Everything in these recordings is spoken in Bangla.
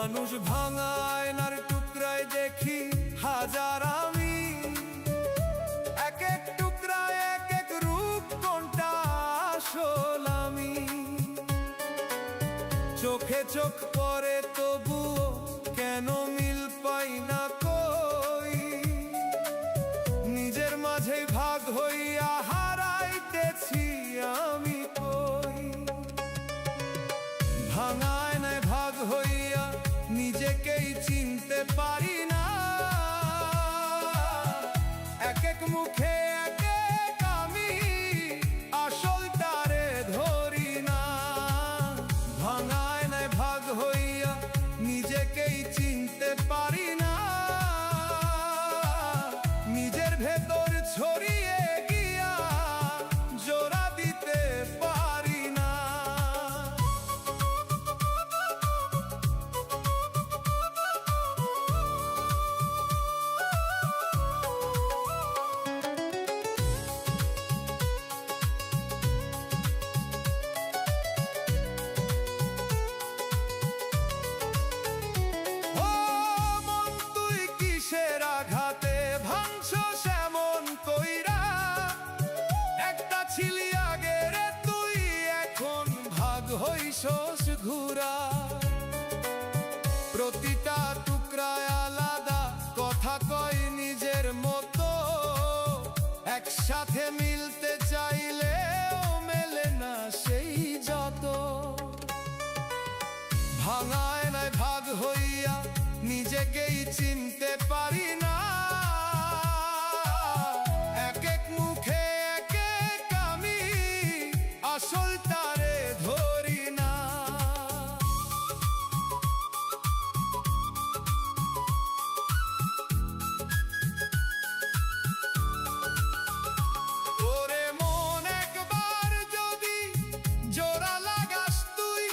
মানুষ ভাঙা আয়নার টুকরায় দেখি হাজার আমি, এক এক টুকরায় এক এক রূপ, কোনটা আসল আমি। চোখে চোখ পড়ে তবুও কেন মিল পাই না কই, নিজের মাঝে ভাগ হইয়া হারাইতেছি আমি কই। ভাঙা আয়নায় ভাগ হইয়া নিজেকেই চিনতে পারি না, এক এক মুখে এক এক আমি, আসলটারে ধরি না। ভাঙা আয়নায় ভাগ হইয়া নিজেকেই চিনতে পারি না, নিজের ভেতর ছড়িয়ে গিয়া জোড়া দিতে পারি না। আঘাতে ভাঙছস এমন কইরা, একটা ছিলি আগে রে তুই, এখন ভাগ হইছস ঘুরা। প্রতিটা টুকরায় আলাদা কথা কয় নিজের মতো, একসাথে মিলতে চাইলেও মেলে না সেই যত। ভাঙা আয়নায় ভাগ হইয়া নিজেকেই চিনতে পারি না, এক এক মুখে এক এক আমি, আসলটারে ধরি না। ওরে মন একবার যদি জোড়া লাগাস তুই,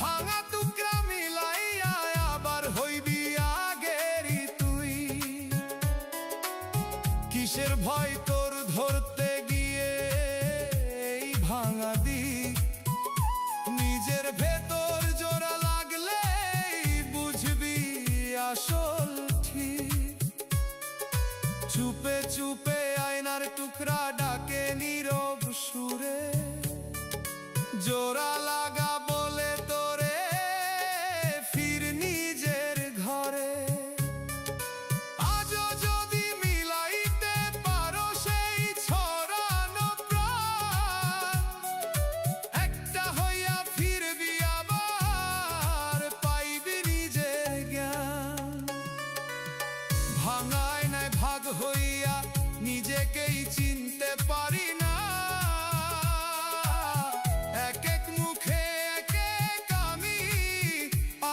ভাঙা টুকরা মিলাইয়া আবার হইবি আগেরই তুই। কিসের ভয় তোর ধরতে গিয়ে এই ভাঙা দিক, নিজের ভেতর জোড়া লাগলেই বুঝবি আসল ঠিক। চুপে চুপে আয়নার টুকরা ডাকে নীরব সুরে, জোড়া লাগা বলে তোরে ফির নিজের ঘরে। আজও যদি মিলাইতে পারো সেই ছড়ানো প্রাণ, একটা হইয়া ফিরবি আবার, পাইবি নিজের জ্ঞান। ভাঙা আয়নায় ভাগ হইয়া নিজেকেই চিনতে পারি না, এক এক মুখে এক এক আমি,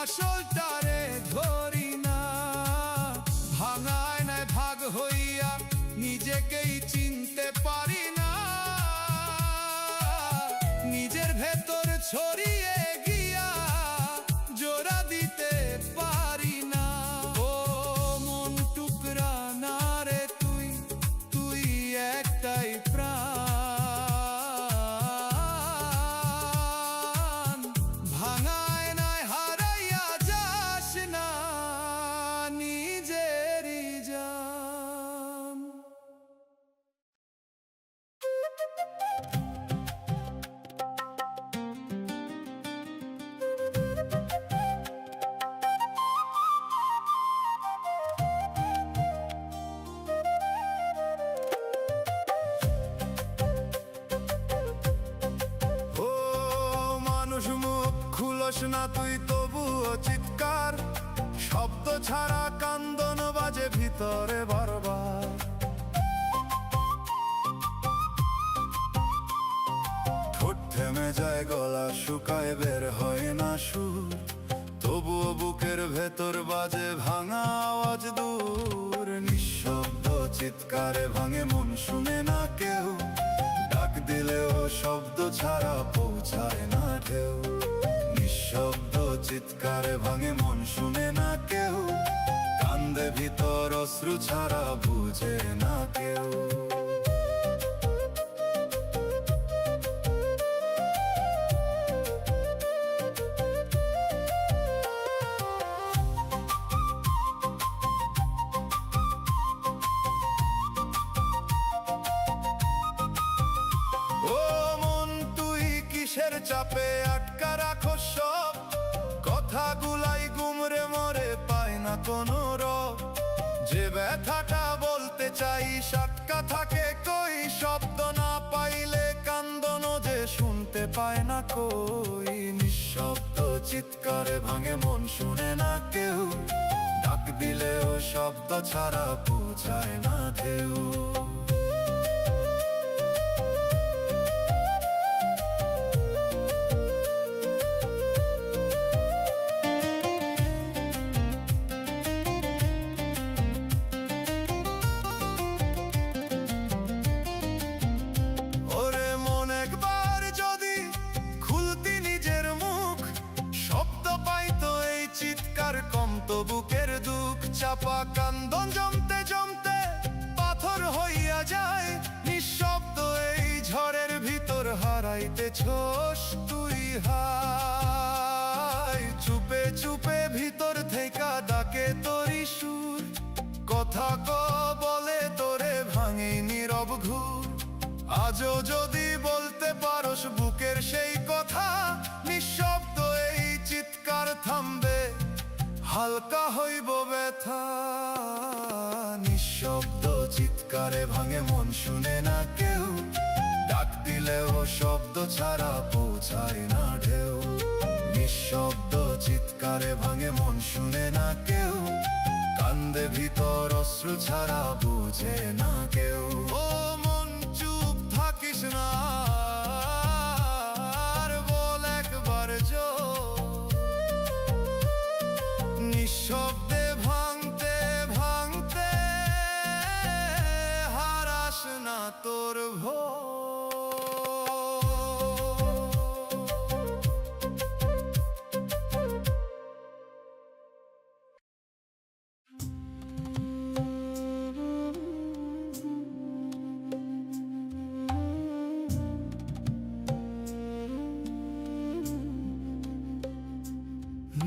আসলটারে ধরি না। ভাঙা আয়নায় ভাগ হইয়া নিজেকেই চিনতে পারি না, নিজের ভেতর ছড়িয়ে গিয়া জোড়া দিতে পারি না। ও মন টুকরা না রে তুই, তুই একটাই প্রাণ। ভাঙা আয়নায় হারাইয়া যাস না নিজেরই জান। ও মানুষ মুখ খুলস না তুই তবুও চিৎকার, শব্দ ছাড়া কান্দন বাজে ভিতরে বারবার। ঠোঁট থেমে যায়, গলা শুকায়, বের হয় না সুর, তবুও বুকের ভেতর বাজে ভাঙা আওয়াজ দূর। নিঃশব্দ চিৎকারে ভাঙে মন, শুনে না কেউ, ডাক দিলেও শব্দ ছাড়া পৌঁছায় না ঢেউ। নিঃশব্দ চিৎকারে ভাঙে মন, শুনে না কেউ, কান্দে ভিতর অশ্রু ছাড়া বুঝে না কেউ। চাপে আটকা রাখো সব কথাগুলাই গুমরে মরে পায় না কোনো রব। যে ব্যথাটা বলতে চাই আটকা থাকে কই, শব্দ না পাইলে কান্দনো যে শুনতে পায় না কই। নিঃশব্দ চিৎকারে ভাঙে মন, শুনে না কেউ, ডাক দিলেও শব্দ ছাড়া বোঝায় না ঢেউ। কমতো বুকের দুঃখ, চাপা কান্দন জমতে জমতে পাথর হইয়া যায়। নিঃশব্দ এই ঝড়ের ভিতর হারাইতেছস তুই হাই। চুপে চুপে ভিতর থেকে ডাকে তোরি সুর, কথা বলে তোরে ভাঙে নীরব ঘুর। আজও যদি বলতে পারস বুকের সেই কথা, নিঃশব্দ এই চিৎকার থামবে, হালকা হইব ব্যথা। নিঃশব্দ চিৎকারে ভাঙে মন, শুনে না কেউ, ডাক দিলেও শব্দ ছাড়া পৌঁছায় না ঢেউ। নিঃশব্দ চিৎকারে ভাঙে মন, শুনে না কেউ, কান্দে ভিতর অশ্রু ছাড়া বুঝে না কেউ। ও মন চুপ থাকিস না, নিঃশব্দে ভাঙতে ভাঙতে হারাস না তোর ভোর।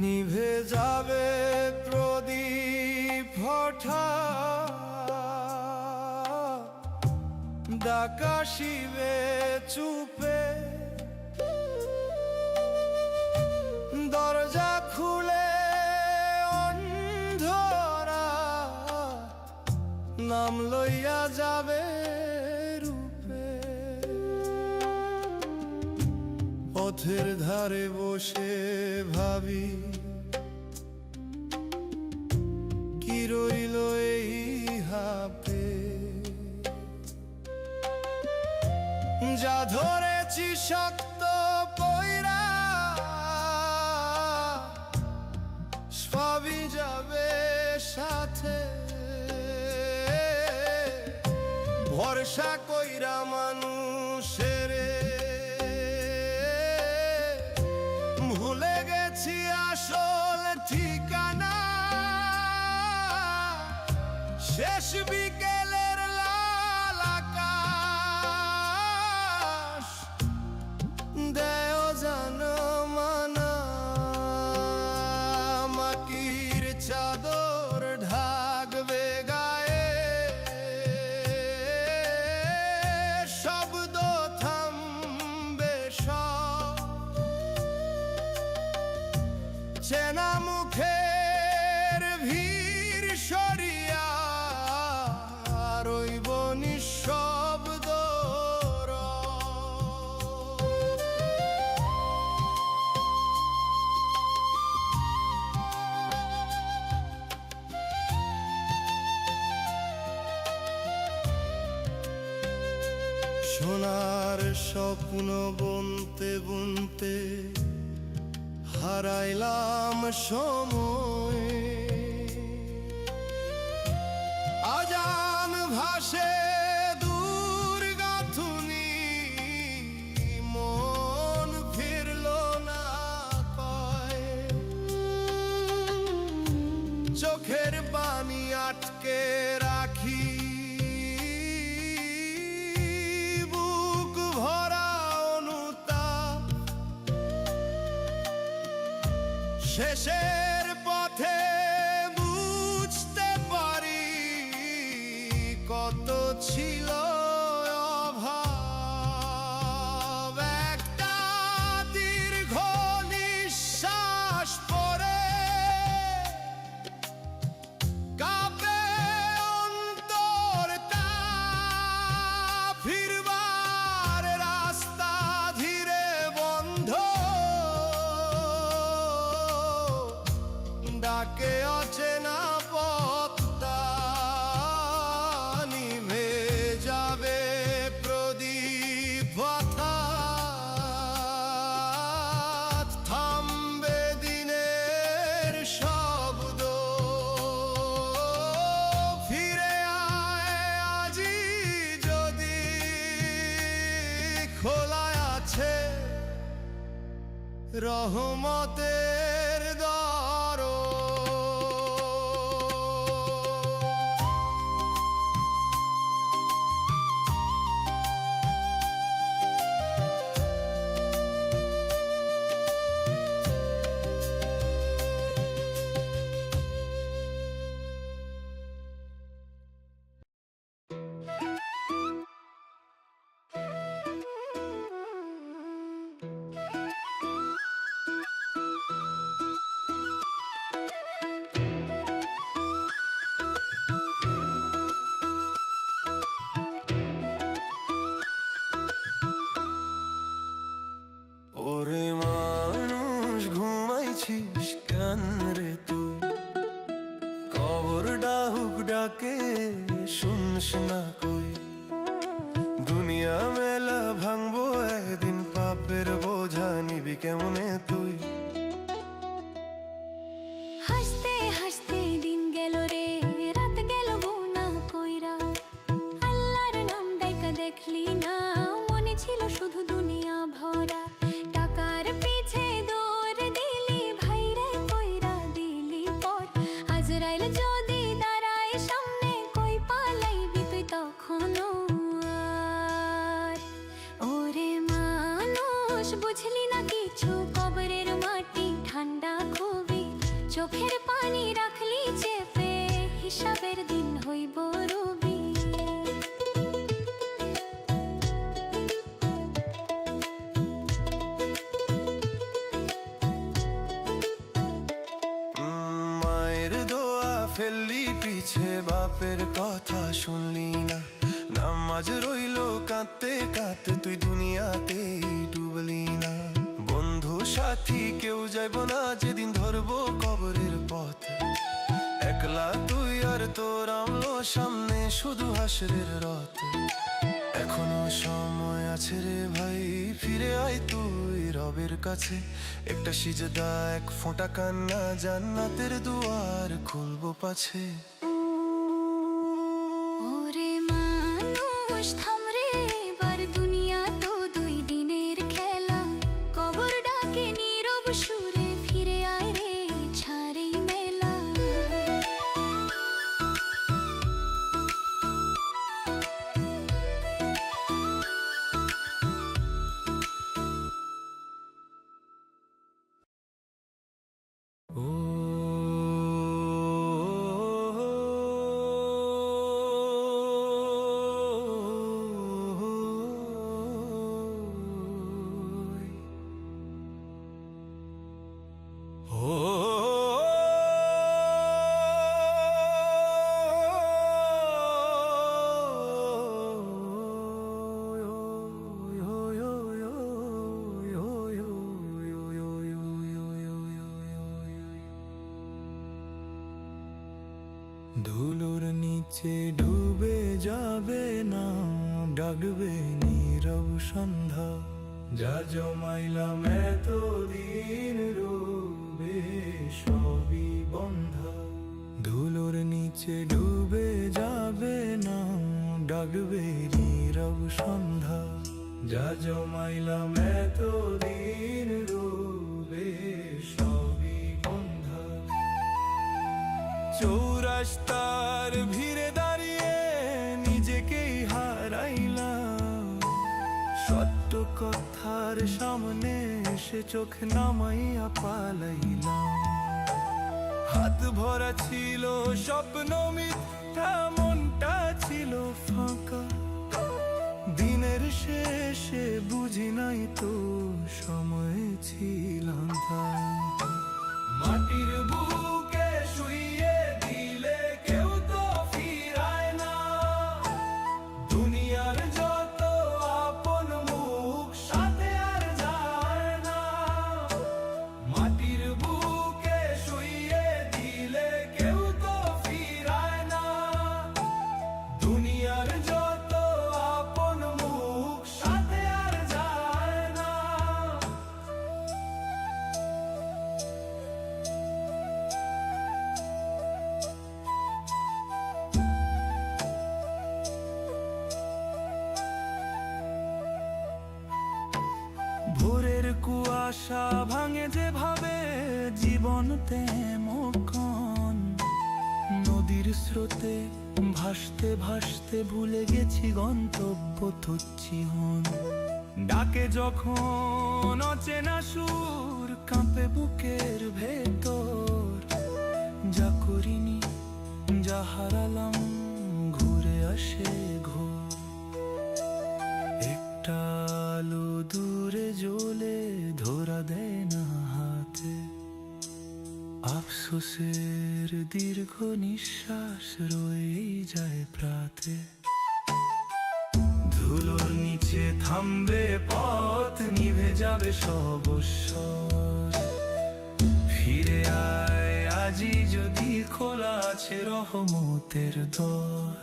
নিভে যাবে প্রদীপ হঠাৎ, ডাকা শিবে চুপে, দরজা খুলে অন্ধরা নাম লইয়া যাবে রূপে। পথের ধারে বসে ভাবি কি রইল এই হাপে, যা ধরেছি শক্ত পয়রা সবই যাবে সাথে। ভরসা কইরা মানুষের ভুলে গেছি আসল ঠিকানা। শেষ বিকেলের লাল আকাশ দেও যেন মানা, মাটির চাদর ঢাকবে গায়ে, শব্দ থামবে সব। চেনা মুখের ভিড় সরিয়া রইব নিঃশব্দ। সোনার স্বপ্ন বুনতে বুনতে হারাইলাম সময়, আজান ভাসে দূর গাথুনি, মন ফিরল না কয়। চোখের পানি আটকে রাখি, বুক ভরা অনুতাপ। শেষের পথে বুঝতে পারি কত ছিল অভাব। একটা রহমতের দর। ওরে মানুষ ঘুমাইছিস কেন রে তুই? কবর ডাহুক ডাকে শুনস না কই? দুনিয়া মেলা ভাঙবো একদিন, পাপের বোঝা নিবি কেমনে তুই? হাসতে হাসতে দিন গেল রে, রাত গেল গুনা কইরা। আল্লাহর নাম ডাইকা দেখলি না, মনে ছিল শুধু দুনিয়া ভরা। টাকার পিছে দৌড় দিলি, ভাইরে কইরা দিলি পথ। আজরাইল যদি দাঁড়ায় সামনে, কই পালাইবি তুই তখনও আর? ওরে মানুষ বুঝলি না কিছু, কবরের মাটি ঠান্ডা খুবই। চোখের পানি রাখলি চেপে, হিসাবের দিন হইব রবি। মায়ের দোয়া ফেললি পিছে, বাপের কথা শুনলি না। নামাজ রইল কাঁদতে কাঁদতে, তুই দুনিয়াতেই ডুবলি না। বন্ধু সাথী কেউ যাইব না, যেদিন ধরবো কবরের পথ। একলা তুই আর তোর আমলো সামনে, শুধু হাসরের রথ। এখনো সময় আছে রে ভাই, ফিরে আয় তুই রবের কাছে। একটা সিজদা, এক ফোঁটা কান্না, জান্নাতের দুয়ার খুলবো পাছে। ওরে মানুষ থাম রে, এবার দুনিয়া তো দুই দিনের খেলা। কবর ডাকে নীরব সুরে, ফিরে আয় রে ছাড়েই মেলা। ধুলোর নিচে ডুবে যাবে না, ডাকবে নীরব সন্ধ্যা। যা জমাইলাম এতদিন রবে সবই বন্ধা। ধুলোর নিচে ডুবে যাবে না, ডাকবে নীরব সন্ধ্যা। যা জমাইলাম এতদিন রবে সবই বন্ধা। চৌরাস্তার ভিড়ে দাঁড়িয়ে নিজেকেই হারাইলাম। সত্য কথার সামনে এসে চোখ নামাইয়া পালাইলাম। হাত ভরা ছিল স্বপ্ন মিথ্যা, মনটা ছিল ফাঁকা। দিনের শেষে বুঝি নাই তো সময় ছিলাম তাই। মাটির বুকে শুইয়ে দিলে কেউ তো ফিরায় না। দুনিয়ার যত আপন মুখ সাথে আর যায় না। মাটির বুকে শুইয়ে দিলে কেউ তো ফিরায় না। দুনিয়ার যত আপন মুখ সাথে আর যায় না। যেভাবে জীবন তেমন নদীর স্রোতে ভাসতে ভাসতে ভুলে গেছি গন্তব্য তুচ্ছি হন। ডাকে যখন অচেনা সুর কাঁপে বুকের ভেতর, যা করিনি যা হারালাম ঘুরে আসে ঘোর। একটা আলো দূরে জ্বলে ধরা দেয় না হাতে, আফসোসের দীর্ঘ নিঃশ্বাস রয়েই যায় প্রাতে। ধুলোর নিচে থামবে পথ, নিভে যাবে সব স্বর। ফিরে আয় আজি যদি খোলা আছে রহমতের দর।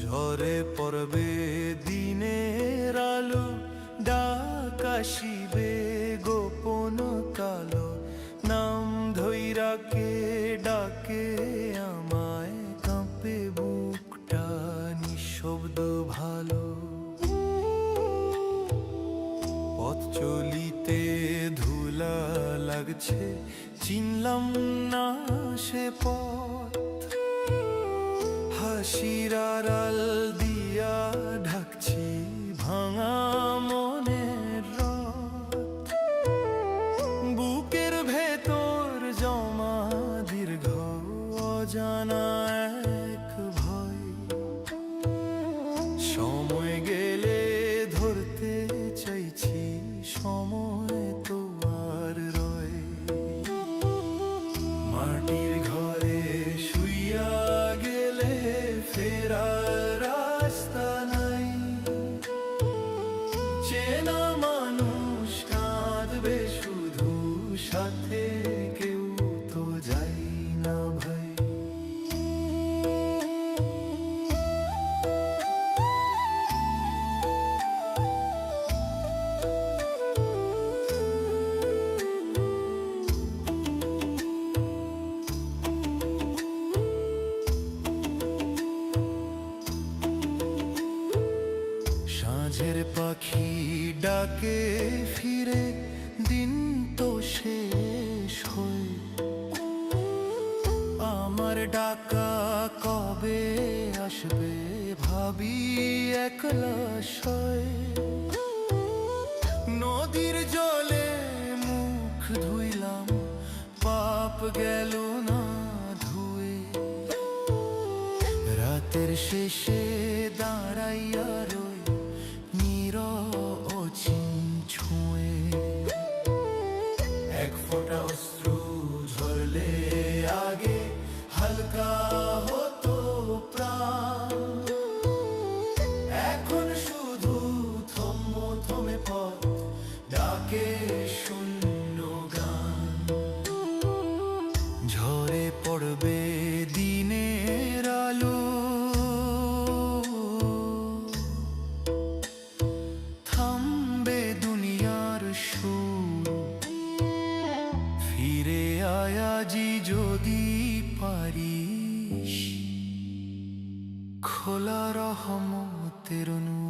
ঝরে পড়বে দিনের আলো, ডাক আসিবে গোপন কালো। নাম ধইরা কে ডাকে আমায়, কাঁপে বুকটা নিঃশব্দ ভালো। পথ চলিতে ধুলা লাগছে, চিনলাম না সে পথ। হাসির আড়াল দিয়া ঢাকছি ভাঙা মনের রথ। বুকের ভেতর জমা দীর্ঘ অজানা এক ভয়। সময় গেলে ধরতে চাইছি, সময় তো আর রয়। মাটির ঘরে শুইয়া গেলে ফেরার রাস্তা নাই। চেনা মানুষ কাঁদবে শুধু, সাথে কেউ তো যাই না ভাই। সাঁঝের পাখি ডাকে ফিরে, দিন তো শেষ হয়ে। আমার ডাকা কবে আসবে ভাবি একলা শয়ে। নদীর জলে মুখ ধুইলাম, পাপ গেল না ধুয়ে। রাতের শেষে দাঁড়াইয়া রই অচিন ছুঁয়ে। এক ফোঁটা অশ্রু ঝরলে আগে হালকা হতো প্রাণ। এখন শুধু থমে পথ, ডাকে শূন্য গান। ঝরে পড়বে দিনের আলো, থামবে দুনিয়ার সুর। ফিরে আয় আজি যদি পারিস, খোলা রহমতের নূর।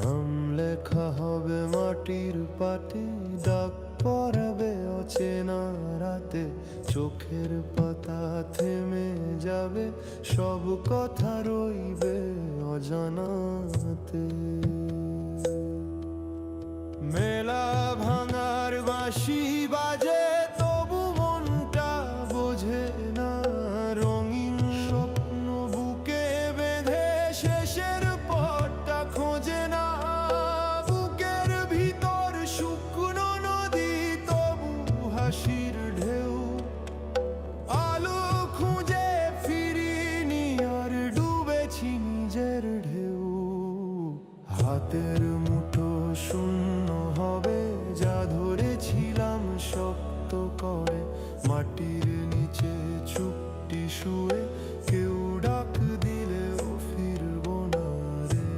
নাম লেখা হবে মাটির পাটে, ডাক পড়াবে অচেনা রাতে, চোখের পাতা থেমে যাবে, সব কথা রইবে অজানাতে। মেলা ভাঙার বাঁশি বাজে, তবু মনটা বোঝে না, রঙিন স্বপ্ন বুকে বেঁধে শেষের পথটা খোঁজে না। বুকের ভিতর শুকনো নদী, তবু হাসির ঢেউ, আলো খুঁজে ফিরিনি আর ডুবেছি নিজের ঢেউ। হাতের মুঠো শূন্য হবে, যা ধরেছিলাম শক্ত করে, মাটির নিচে চুপটি শুয়ে, কেউ ডাক দিলেও ফিরবো না রে।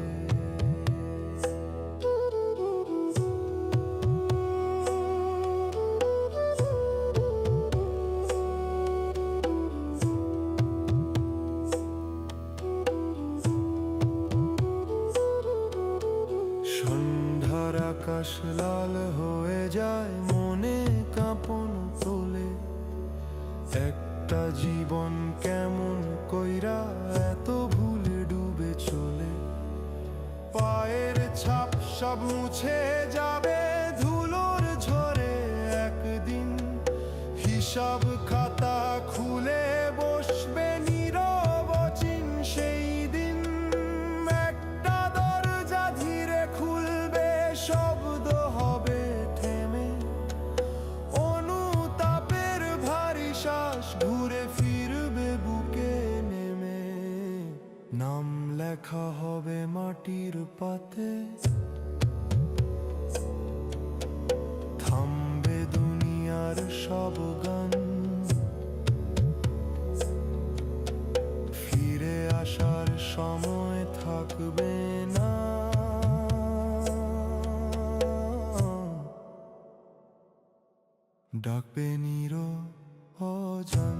সন্ধ্যার আকাশ লাল হয়ে যায়, মনে কাঁপন তোলে, একটা জীবন কেমন কইরা এত ভুলে ডুবে চলে। পায়ের ছাপ সব মুছে যাবে ধুলোর ঝরে একদিন, হিসাব খাতা খুলে বসবে নীরব অচিন সেই দিন। একটা দরজা ধীরে খুলবে, শব্দ হবে থেমে, অনুতাপের ভারী শ্বাস ঘুরে ফিরবে বুকে নেমে। নাম লেখা হবে মাটির পাতে, থামবে দুনিয়ার সব গান, ফিরে আসার সময় থাকবে না, ডাকবে নিরবজন।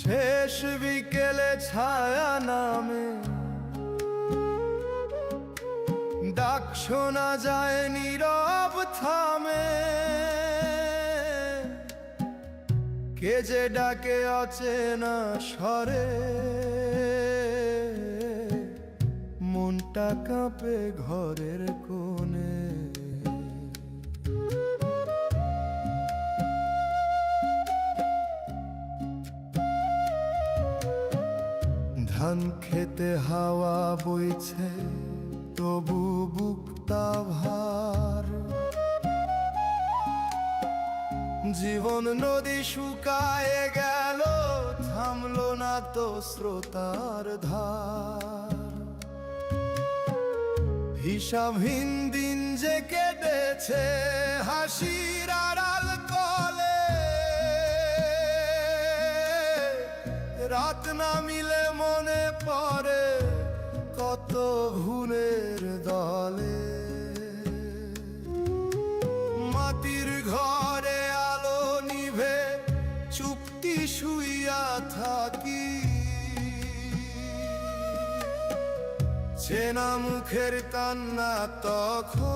শেষ বিকেলে ছায়া নামে, ডাক শোনা যায় নীরব থামে, কে যে ডাকে অচেনা স্বরে, মনটা কাঁপে ঘরের কোণে। ধান খেতে হাওয়া বইছে, তবু বুকটা ভার, জীবন নদী শুকায়ে গেল, থামলো না তো স্রোতার ধার। হিসাবহীন দিন যে কেটেছে হাসির আড়াল কলে, রাত না মিলে মনে পড়ে কত ভুলের দলে। মাটির ঘরে আলো নিভে চুপটি শুইয়া থাকি, চেনা মুখের কান্না তখন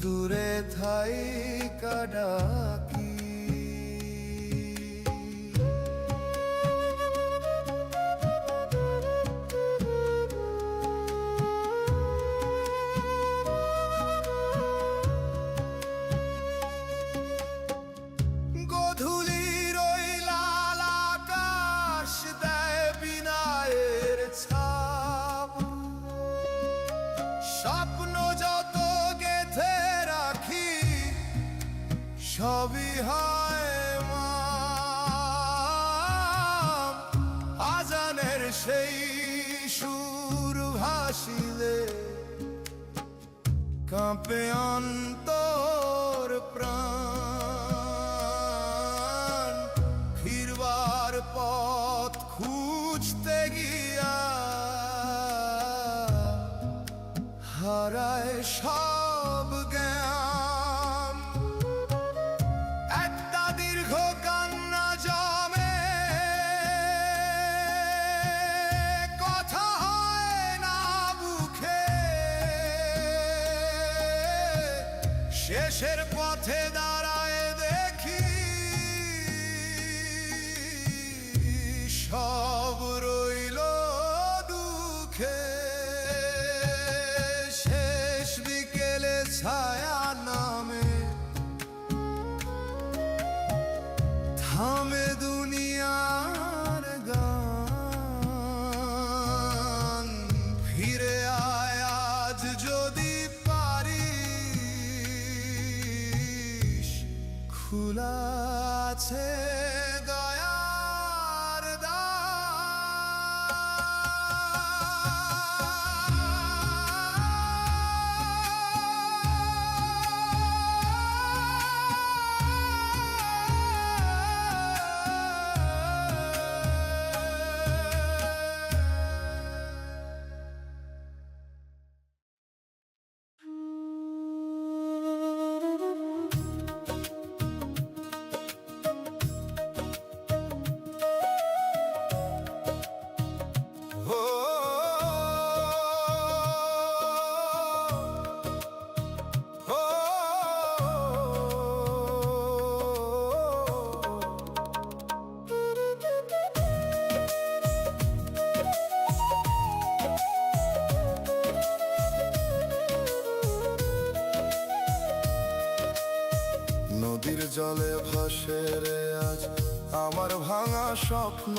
দূরে থাইকা ডাকি। সবই হয় মাপ। আজানের সেই সুর ভাসিলে কাঁপে অন্তর প্রাণ। ফিরবার পথ খুঁজতে গিয়া হারায় সব জ্ঞান। একটা দীর্ঘ কান্না জমে, কথা হয় না বুকে। শেষের পথে দাঁড়ায় দেখি সব রইল দুঃখে। শেষ বিকেলে ছায়া নামে, থামে দুনিয়ার গান। ফিরে আয় আজ যদি পারিস, খোলা আছে দয়ার নদীর জলে ভাসে রে আজ আমার ভাঙা স্বপ্ন।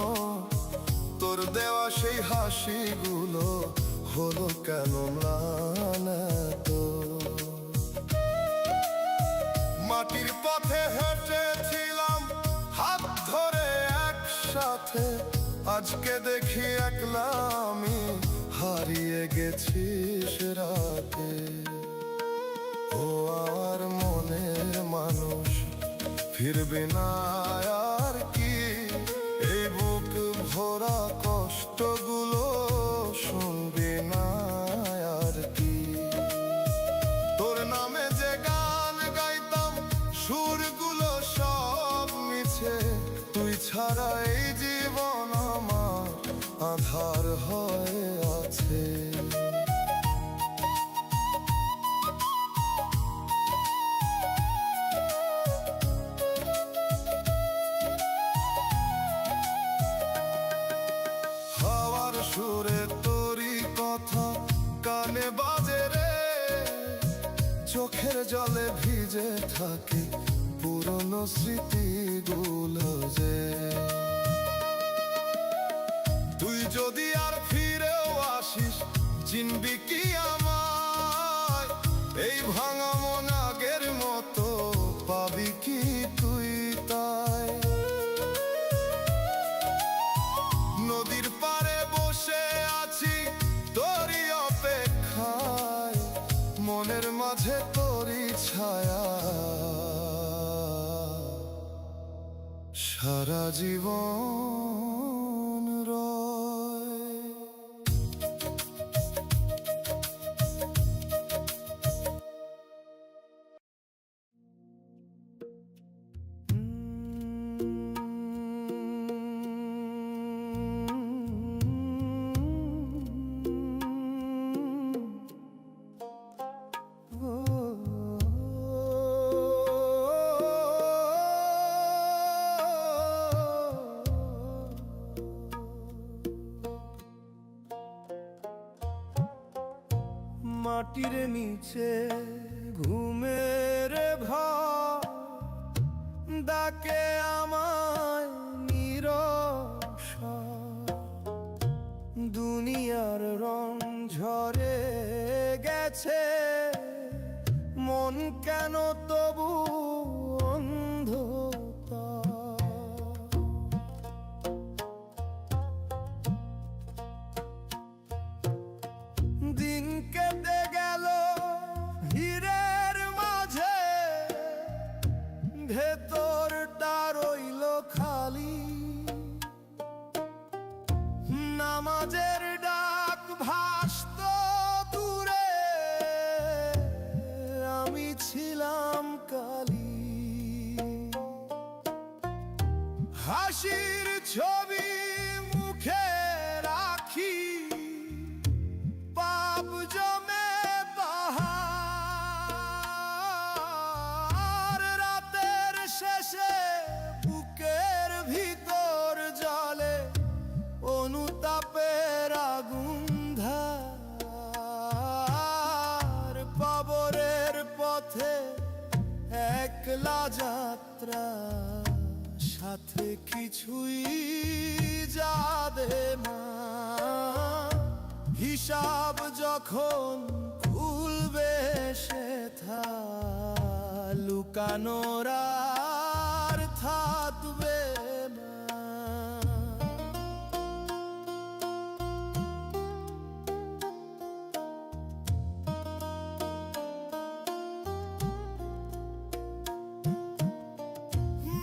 তোর দেওয়া সেই হাসিগুলো হলো কেন ম্লান এত? মাটির পথে হেঁটেছিলাম হাত ধরে একসাথে, আজকে দেখি একলা আমি হারিয়ে গেছিস রাতে। ও আমার মনের মানুষ, ফিরবে না আর কি? এই বুক ভরা কষ্টগুলো শুনবি না আর কি? তোর নামে যে গান গাইতাম, সুরগুলো সব মিছে। তুই ছাড়া এই জীবন আমার আধার হয়ে আছে। সুরে তোরই কথা কানে বাজে রে, চোখের জলে ভিজে থাকে পুরনো স্মৃতিগুলো যে। তুই যদি আর ফিরেও আসিস, চিনবি কি আমায়? এই ভাঙা মন আগের মতো পাবি কি তুই তাই? নদীর পাড়ে বসে আছি তোরই অপেক্ষায়, মনের মাঝে তোরই ছায়া সারা জীবন রয়। মাটির নিচে ঘুমের ভার ডাকে আমায় নিরসা। দুনিয়ার রং ঝরে গেছে, মন কেন তবু হাসির ছবি মুখে রাখি, পাপ জমে পাহাড়, রাতের শেষে বুকের ভিতর জলে অনুতাপের আগুন ধার, কবরের পথে একলা যাত্রা, সাথে কিছুই যাবে না। হিসাব যখন খুলবে সে থা, লুকানোর আর থাকবে না।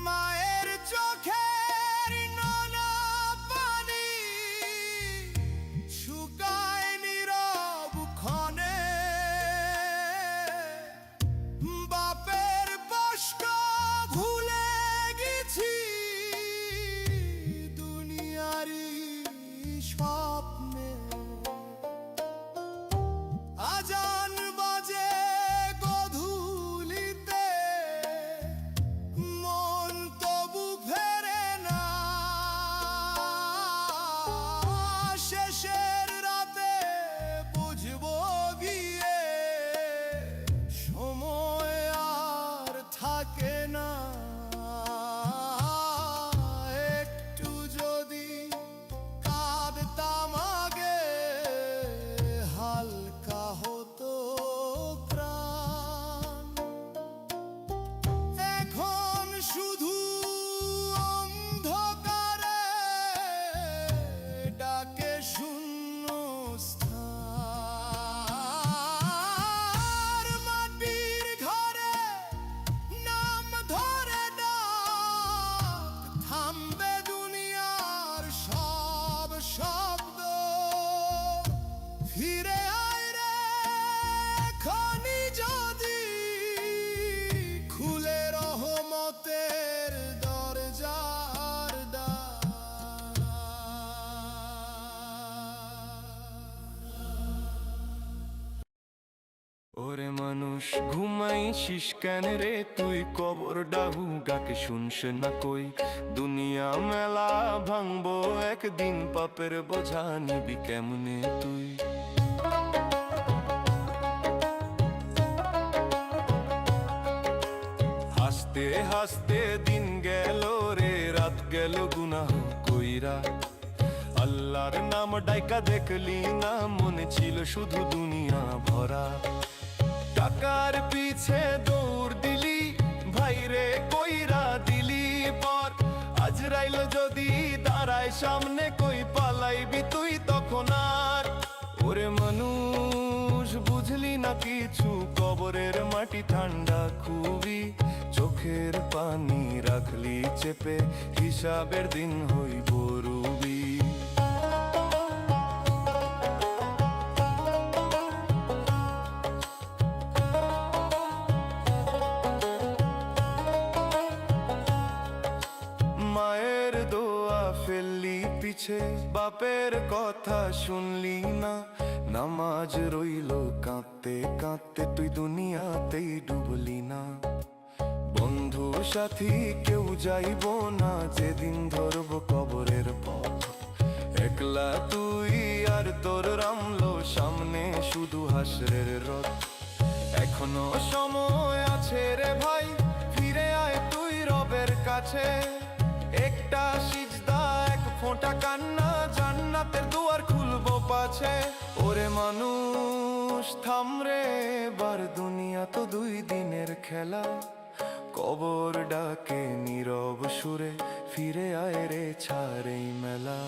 মায়ের চোখের নোনা পানি শুকায় নীরব ক্ষণে, বাপের কষ্ট ভুলে গেছি দুনিয়ারি স্বপ্নে। আজান বাজে গধূলিতে, মন তবু ফেরে না। শেষের রাতে বুঝবো গিয়ে, সময় আর থাকে না। একটু যদি কাঁদতাম আগে, হালকা হতো প্রাণ। এখন শুধু অন্ধকারে ডাকে শূন্য স্থান। মাটির ঘরে নাম ধরে ডাক, থামবে দুনিয়ার সব শব্দ। ফিরে আয় রে এখনি যদি, খুলে রহমতের দরজার দ্বার। ওরে মানুষ ঘুমাইছিস কেন রে তুই, কবর ডাহু গাকে শুনস না কই। দুনিয়া মেলা ভাঙবো একদিন, পাপের বোঝা নিবি কেমনে তুই। হাসতে হাসতে দিন গেল রে, রাত গেল গুনাহ কইরা। আল্লাহর নাম ডাইকা দেখলি না, মনে ছিল শুধু দুনিয়া ভরা। টাকার পিছে দৌড় দিলি, ভাইরে কইরা দিলি পর। আজরাইল যদি দাঁড়ায় সামনে, কই পালাইবি তুই তখন আর। ওরে মানুষ বুঝলি না কিছু, কবরের মাটি ঠান্ডা খুবই। চোখের পানি রাখলি চেপে, হিসাবের দিন হইব রুবি। মায়ের দোয়া ফেললি পিছে, বাপের কথা শুনলি না। নামাজ রইল কাঁদতে কাঁদতে, তুই দুনিয়াতেই ডুবলি না। বন্ধু সাথী কেউ যাইব না, যেদিন ধরব কবরের পথ। একলা তুই আর তোর রামলো, সামনে শুধু হাসরের রথ। এখনো সময় আছে রে ভাই, ফিরে আয় তুই রবের কাছে। একটা সিজদা, এক ফোঁটা কান্না, জান্নাতের দুয়ার খুলবো পাছে। ওরে মানুষ থামরে বার, দুনিয়া তো দুই দিনের খেলা। কবর ডাকে নীরব সুরে, ফিরে আয় রে ছাড় এই মেলা।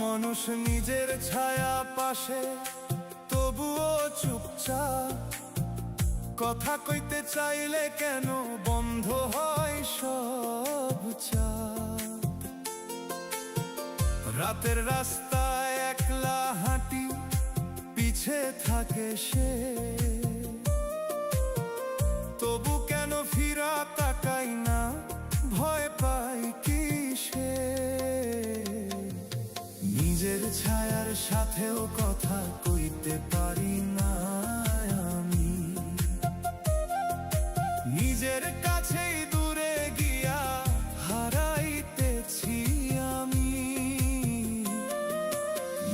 মানুষ নিজের ছায়া পাশে তবুও চুপচাপ, কথা কইতে চাইলে কেন বন্ধ হয় সব চাপ। রাতের রাস্তায় একলা হাঁটি, পিছে থাকে সে, তবু কেন ফিরা তাকাই না, ভয় পাই কিসে। নিজের ছায়ার সাথেও কথা কইতে পারি না আমি, নিজের কাছেই দূরে গিয়া হারাইতেছি আমি।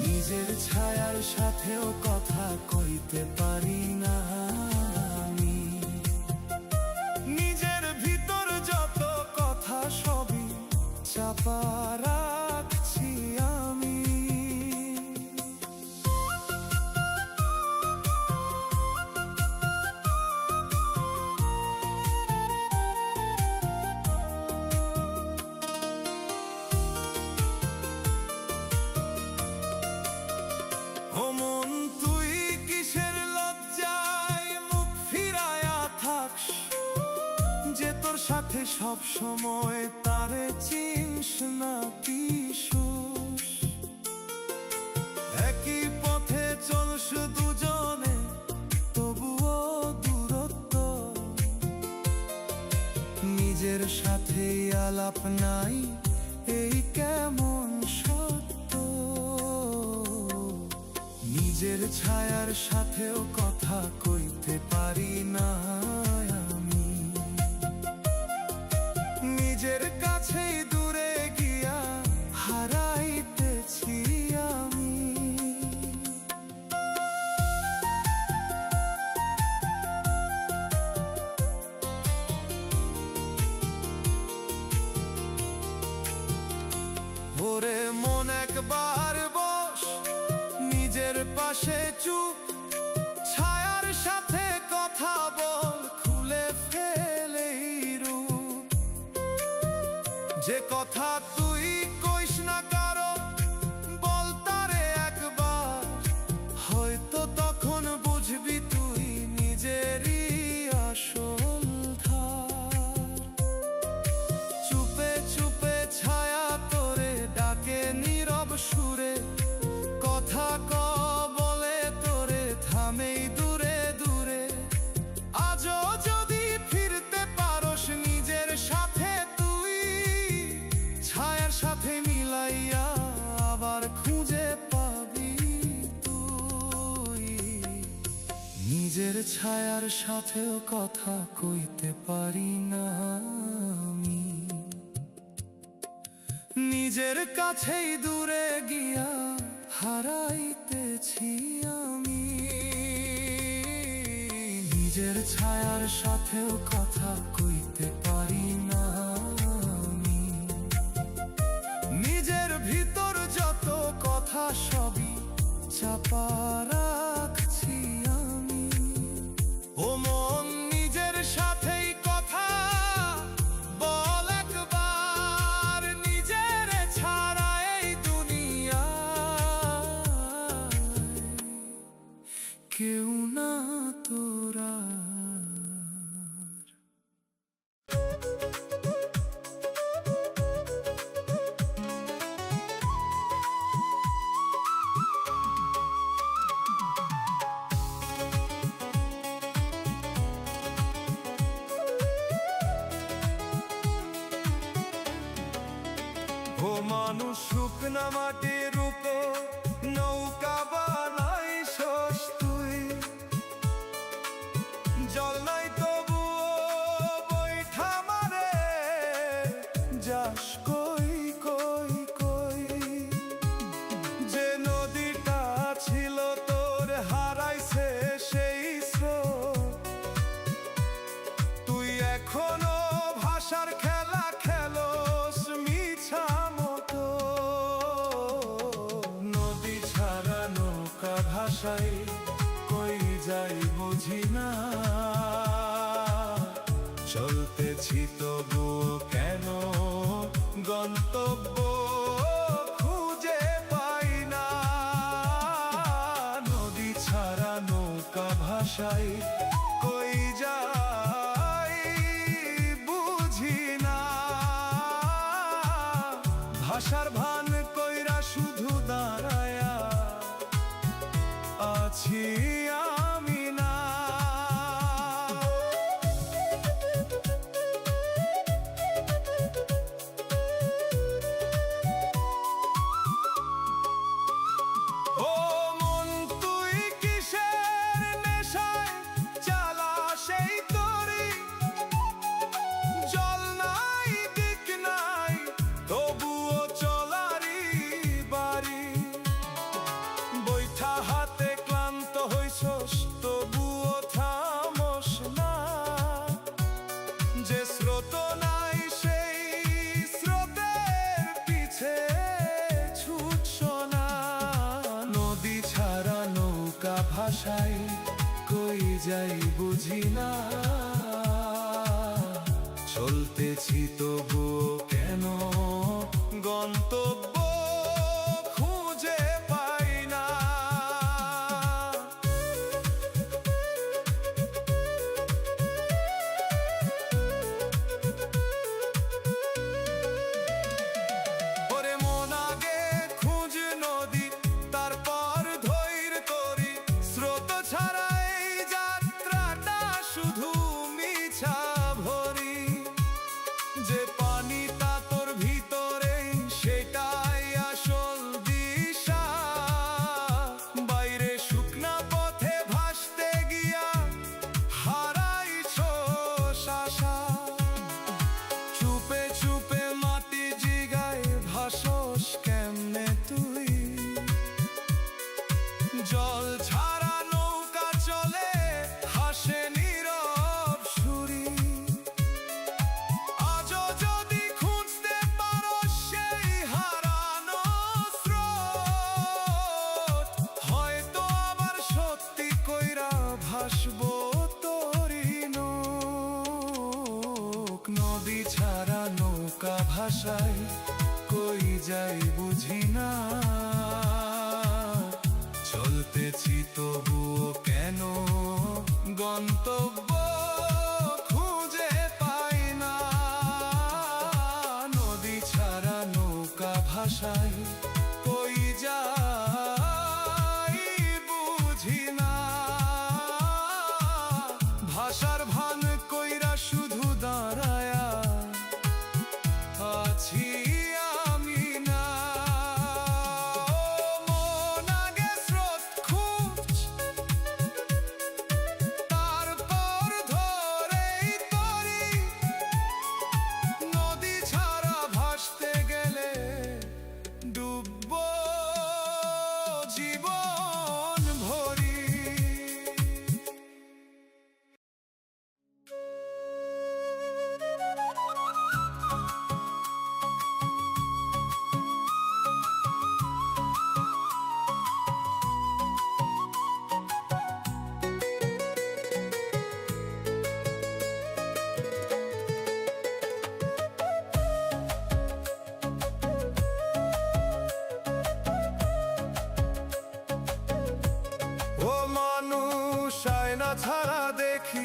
নিজের ছায়ার সাথেও কথা কইতে পারি না আমি, নিজের ভিতর যত কথা সবই চাপা রাখছি আমি। ও মন তুই কিসের লজ্জায় মুখ ফিরায়া থাকস, যে তোর সাথে সব সময় তারে চিনস না কিশুস। একই পথে চলস দুজনে তবুও দূরত্ব, নিজের সাথে আলাপ নাই এই কেমন সত্য। নিজের ছায়ার সাথেও কথা কইতে পারি না আমি, নিজের কাছেই দূরে গিয়া হারাইতেছি আমি। ওরে মন একবার বস, নিজের পাশে চুপ, ছায়ার সাথে কথা বল, খুলে ফেলেই রূপ। যে কথা তুই কইস না কারো, বল তারে একবার, হয়তো তখন বুঝবি তুই নিজেরই আসল ধার। চুপে চুপে ছায়া তোরে ডাকে নীরব সুরে, কথা বলে তোরে থামেই দূরে দূরে। আজও যদি ফিরতে পারস নিজের সাথে তুই, ছায়ার সাথে মিলাইয়া আবার খুঁজে পাবি তুই। নিজের ছায়ার সাথেও কথা কইতে পারি না আমি, নিজের কাছেই দূরে গিয়া হারাইতেছি আমি। নিজের ছায়ার সাথেও কথা কইতে পারি না আমি, নিজের ভিতর যত কথা সবই চাপা রাখছি আমি। ও মন নিজের সাথেই কথা বল একবার, নিজের ছাড়া এই দুনিয়ায় কেউ না তোরা। ও মানুষ শুকনা মাটির উপর নৌকা বানাইছস তুই, জল নাই তবুও বৈঠা মারে যাস কই কই কই। যে নদীটা ছিল তোর হারাইছে সেই স্রোত, তুই এখনো ভাষার খেলা খেলোস মিছা মতো। নদী ছাড়া নৌকা ভাষাই কই যাই বুঝি না, চলতেছি তবুও কেন গন্তব্য খুঁজে পাই ভাষার ভান কইরা শুধু দাঁড়ায়া আছি আমি না। ও মন তুই কিসের নেশায় চালা সেই তরি, জল নাই দিক নাই তবুও চলারি বাড়ি, বৈঠা হাতে ক্লান্ত হইছস তবুও থামস না, যে স্রোত নাই সেই স্রোতের পিছে ছুটছ না। নদী ছাড়া নৌকা ভাষাই কই যাই বুঝি না, চলতেছি তবুও কেন গন্তব্য খুঁজে পাই না। ওরে মন আগে খুঁজ নদী, তারপর ধৈর্য তরি, স্রোত ছাড়া এই যাত্রাটা শুধু মিছা ভরি, যে পানি তা তোর ভিতরে সেটাই আসল দিশা, বাইরে শুকনা পথে ভাসতে গিয়া হারাইছস আশা, চুপে চুপে মাটি জিগায় ভাসস কেমনে তুই, জল ছাড়া নৌকা চলে হাসে নীরব সুরি, আজও যদি খুঁজতে পারো সেই হারানো স্রোত, হয়তো আবার সত্যি কইরা ভাসবো তোরি নৌক। নদী ছাড়া নৌকা ভাষায় কই যাই বুঝি না, চলতেছি তবুও কেন গন্তব্য খুঁজে পাই না। নদী ছাড়া নৌকা ভাষায় কই যাই বুঝি না, ভাষার ভান কইরা শুধু দাঁড়ায়া আছি আমি না। মন আগে স্রোত খুঁজ, তারপর ধরেই তরি, নদী ছাড়া ভাসতে গেলে ডুববো জীবন ভরি। ও মানুষ আয়না ছাড়া দেখি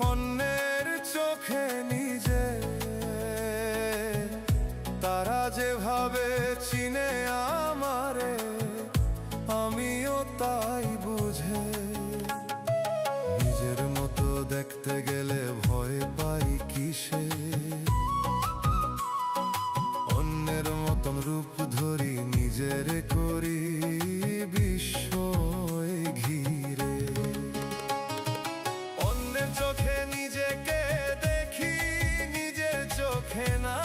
অন্যের চোখে নিজে, তারা যেভাবে চিনে আমারে আমিও তাই বুঝে, নিজের মতো দেখতে গেলে ভয় পাই কিসে, অন্যের মতন রূপ ধরি নিজের করি বিস্ময় ঘিরে, অন্যের চোখে নিজেকে দেখি নিজের চোখে না,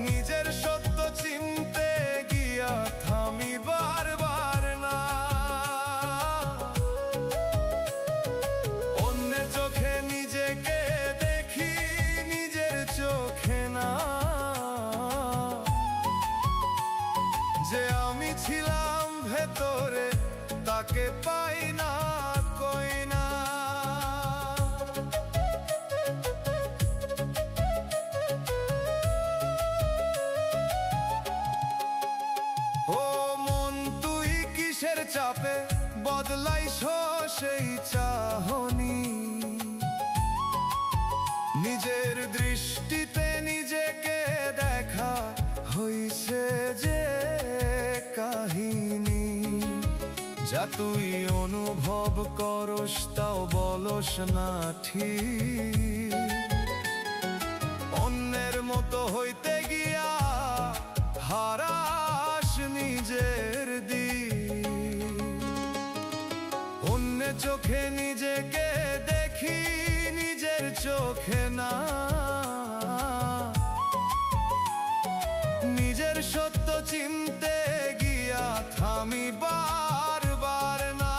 নিজের সত্য চিনতে গিয়া থামি বারবার না, অন্যের চোখে নিজেকে দেখি নিজের চোখে না, যে আমি ছিলাম ভেতরে তাকে পাই না কই না। ও মন তুই কিসের চাপে বদলাইছ সেই চাহনি, নিজের দৃষ্টিতে যা তুই অনুভব করস তাও বলস না ঠিক। অন্যের মতো হইতে গিয়া হারাস নিজের দিক। অন্যের চোখে নিজেকে দেখি, নিজের চোখে না। নিজের সত্য চিনতে গিয়া থামি বারবার না।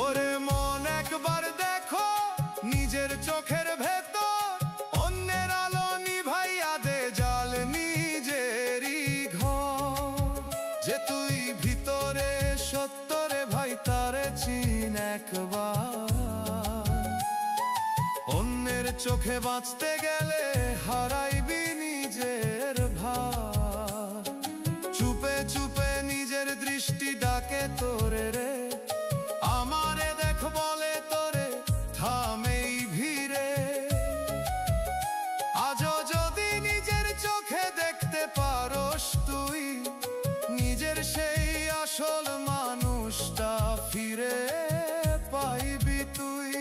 ওরে মন একবার দেখো নিজের চোখের ভেতর, অন্যের আলো নিভাইয়া দে জাল নিজেরই ঘর। যে তুই ভিতরে সত্যরে ভাই তারে চিন একবার। অন্যের চোখে বাঁচতে গেলে হারাইবি নিজের ভার। চুপে চুপে নিজের দৃষ্টি ডাকে তোরে রে, আমারে দেখ বলে তোরে থামেই ভিড়ে। আজও যদি নিজের চোখে দেখতে পারস তুই, নিজের সেই আসল মানুষটা ফিরে পাইবি তুই।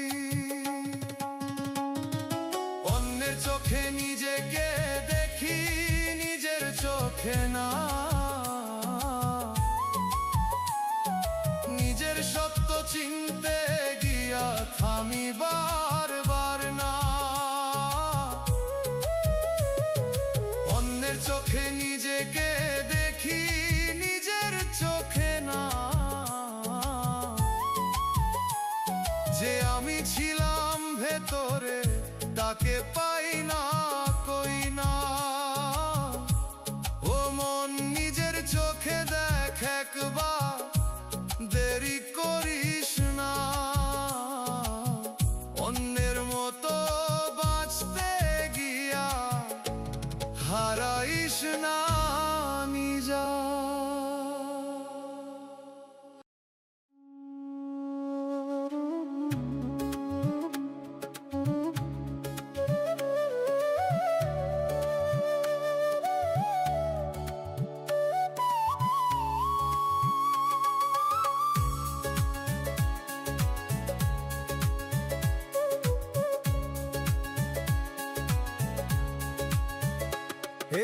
অন্যের চোখে নিজেকে দেখি, নিজের চোখে না। নিজের সত্য চিনতে গিয়া থামি বারবার না। অন্যের চোখে নিজেকে দেখি, নিজের চোখে না। যে আমি ছিলাম ভেতরে তাকে পাই না কই না। ও মন নিজের চোখে দেখ একবার, দেরি করিস না। অন্যের মতো বাঁচতে গিয়া হারাইস না নিজা।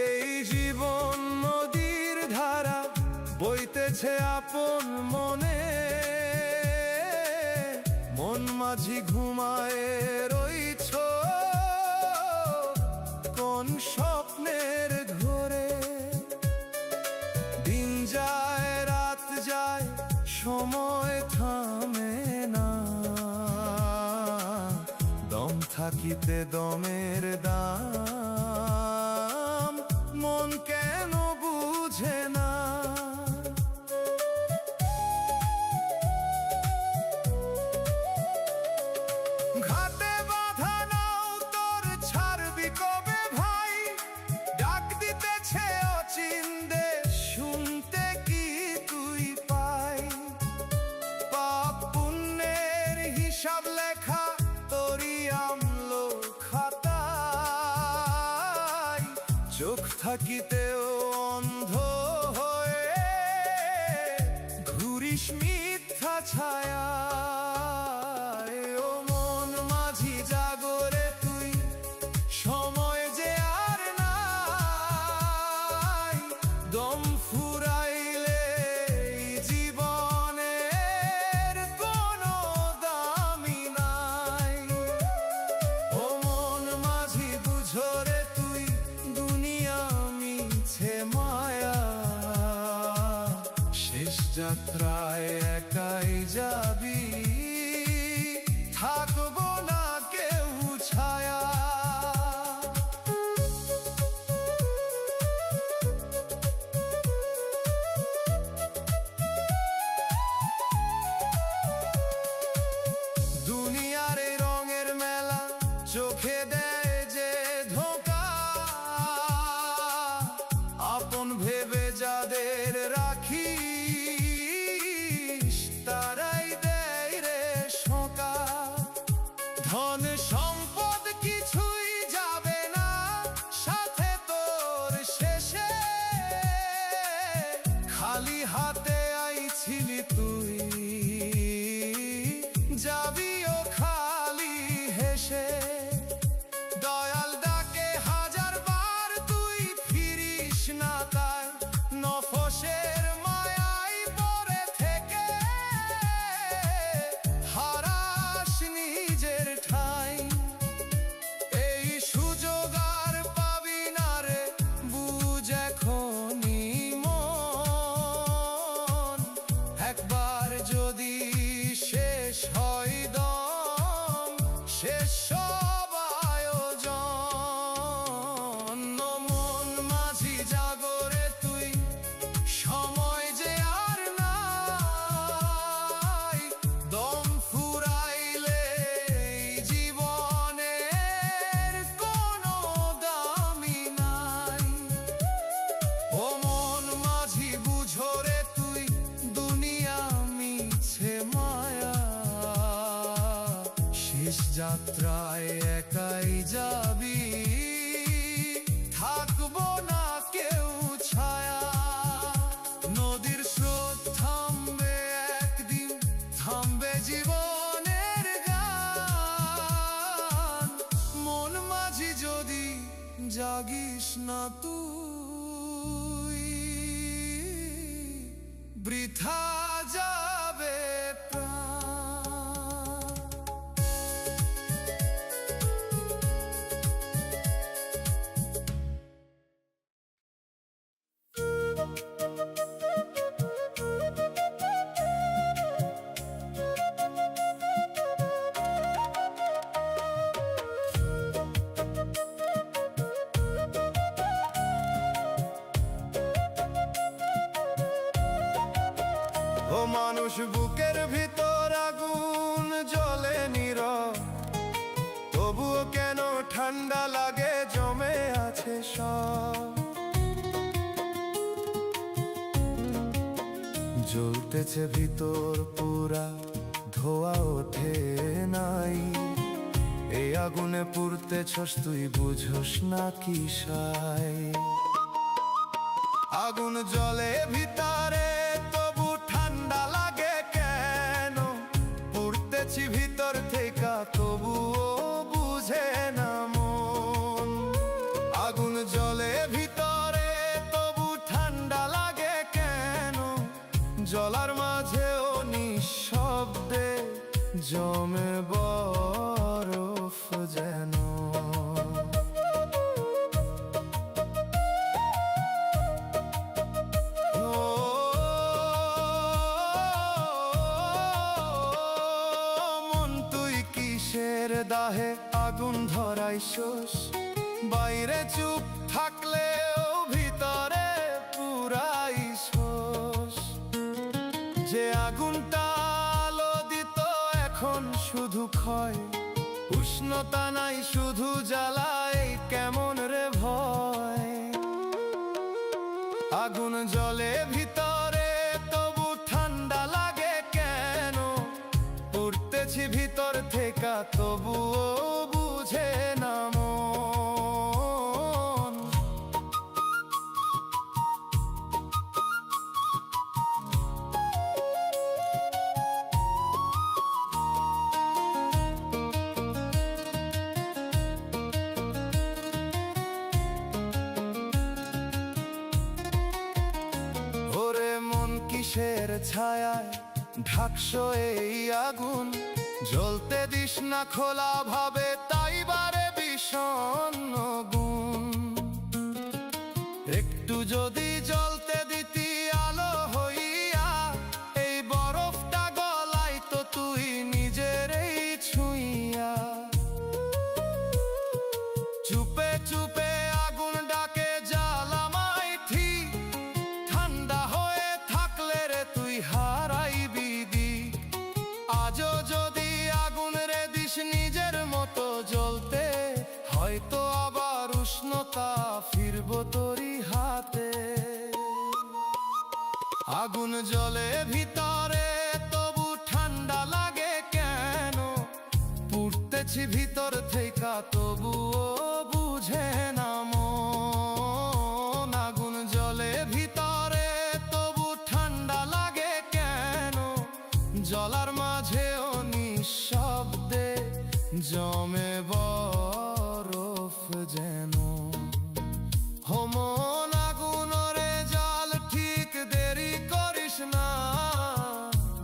এই জীবন নদীর ধারা বইতেছে আপন মনে। মন মাঝি ঘুমায় রইছ কোন স্বপ্নের ঘোরে। দিন যায় রাত যায় সময় থামে না। দম থাকিতে দমের দাম মন কেন বুঝে না। ঘাটে বাঁধা নাও তোর ছাড়বি কবে ভাই। ডাক দিতেছে অচিন্দে শুনতে কি তুই পাই। পাপ পুণ্যের হিসাব লেখা তোরই আমলো খাতায়। চোখ থাকিতেও অন্ধ হয়ে ঘুরিস মিথ্যা ছায়া। ও মন মাঝি জাগরে তুই, সময় যে আর নাই। দম ফুরাইলে জীবনের কোনো দামি নাই। ও মন মাঝি বুঝরে তুই, দুনিয়া মিছে মায়া। শেষ যাত্রায় একাই যাবি, থাকবো না কেউ ছায়া। দুনিয়ার এই রঙের মেলা চোখে দেয় যে ধোঁকা। আপন ভেবে যাদের রাখি যাত্রায় একাই যাবি, থাকবো না কেউ ছায়া। নদীর স্রোত থামবে একদিন, থামবে জীবনের গান। মন মাঝি যদি জাগিস না তুই, বৃথা যাবে প্রাণ। ও মানুষ, বুকের ভিতর আগুন জ্বলে নীরব, তবুও কেন ঠান্ডা লাগে, জমে আছে সব। জ্বলতেছে ভিতর পুরা, ধোয়া ওঠে নাই। এই আগুনে পুড়তেছস তুই, বুঝোস না কি সাই। আগুন জ্বলে ভিতরে, তবু ঠান্ডা লাগে কেন? পুড়তেছি ভিতর থেকে, তবুও বুঝে না মন। আগুন জ্বলে ভিতরে, তবু ঠান্ডা লাগে কেন? জ্বলার মাঝেও নিঃশব্দে জমে বরফ যেন। দাহে আগুন ধরাইছস, বাইরে চুপ থাকলেও ভিতরে পুরাইছস। যে আগুনটা আলো দিত এখন শুধু ক্ষয়, উষ্ণতা নাই শুধু জ্বালায়, কেমন রে ভয়। আগুন জ্বলে ভিতরে, তবু ঠান্ডা লাগে কেন? পুড়তেছি ভিতর থেকে, তবুও বুঝে না মন। ওরে মন, কিসের ছায়ায় ঢাকছো এই আগুন? জ্বলতে দিস না খোলা ভাবে, তাই বারে বিষণ্ণ গুণ। একটু যদি জ্বলতে দিতি আলো হইয়া, এই বরফটা গলাই তো তুই নিজেরই ছুঁইয়া। চুপে চুপে আগুন ডাকে, জ্বালামাই ঠিক, ঠান্ডা হয়ে থাকলে রে তুই হারাইবি দিক। আজও যদি আগুন রে দিস নিজের মতো জ্বলতে, হয়তো আবার উষ্ণতা ফিরবো তোরই হাতে। আগুন জ্বলে ভিতরে, তবু ঠান্ডা লাগে কেন? পুড়তেছি ভিতর থেকে, তবুও বুঝে না মন। আগুন জ্বলে ভিতরে, তবু ঠান্ডা লাগে কেন? জ্বলার মাঝেও নিঃশব্দে জমে বরফ যেন। মন, আগুন রে জাল, ঠিক দেরি করিস না,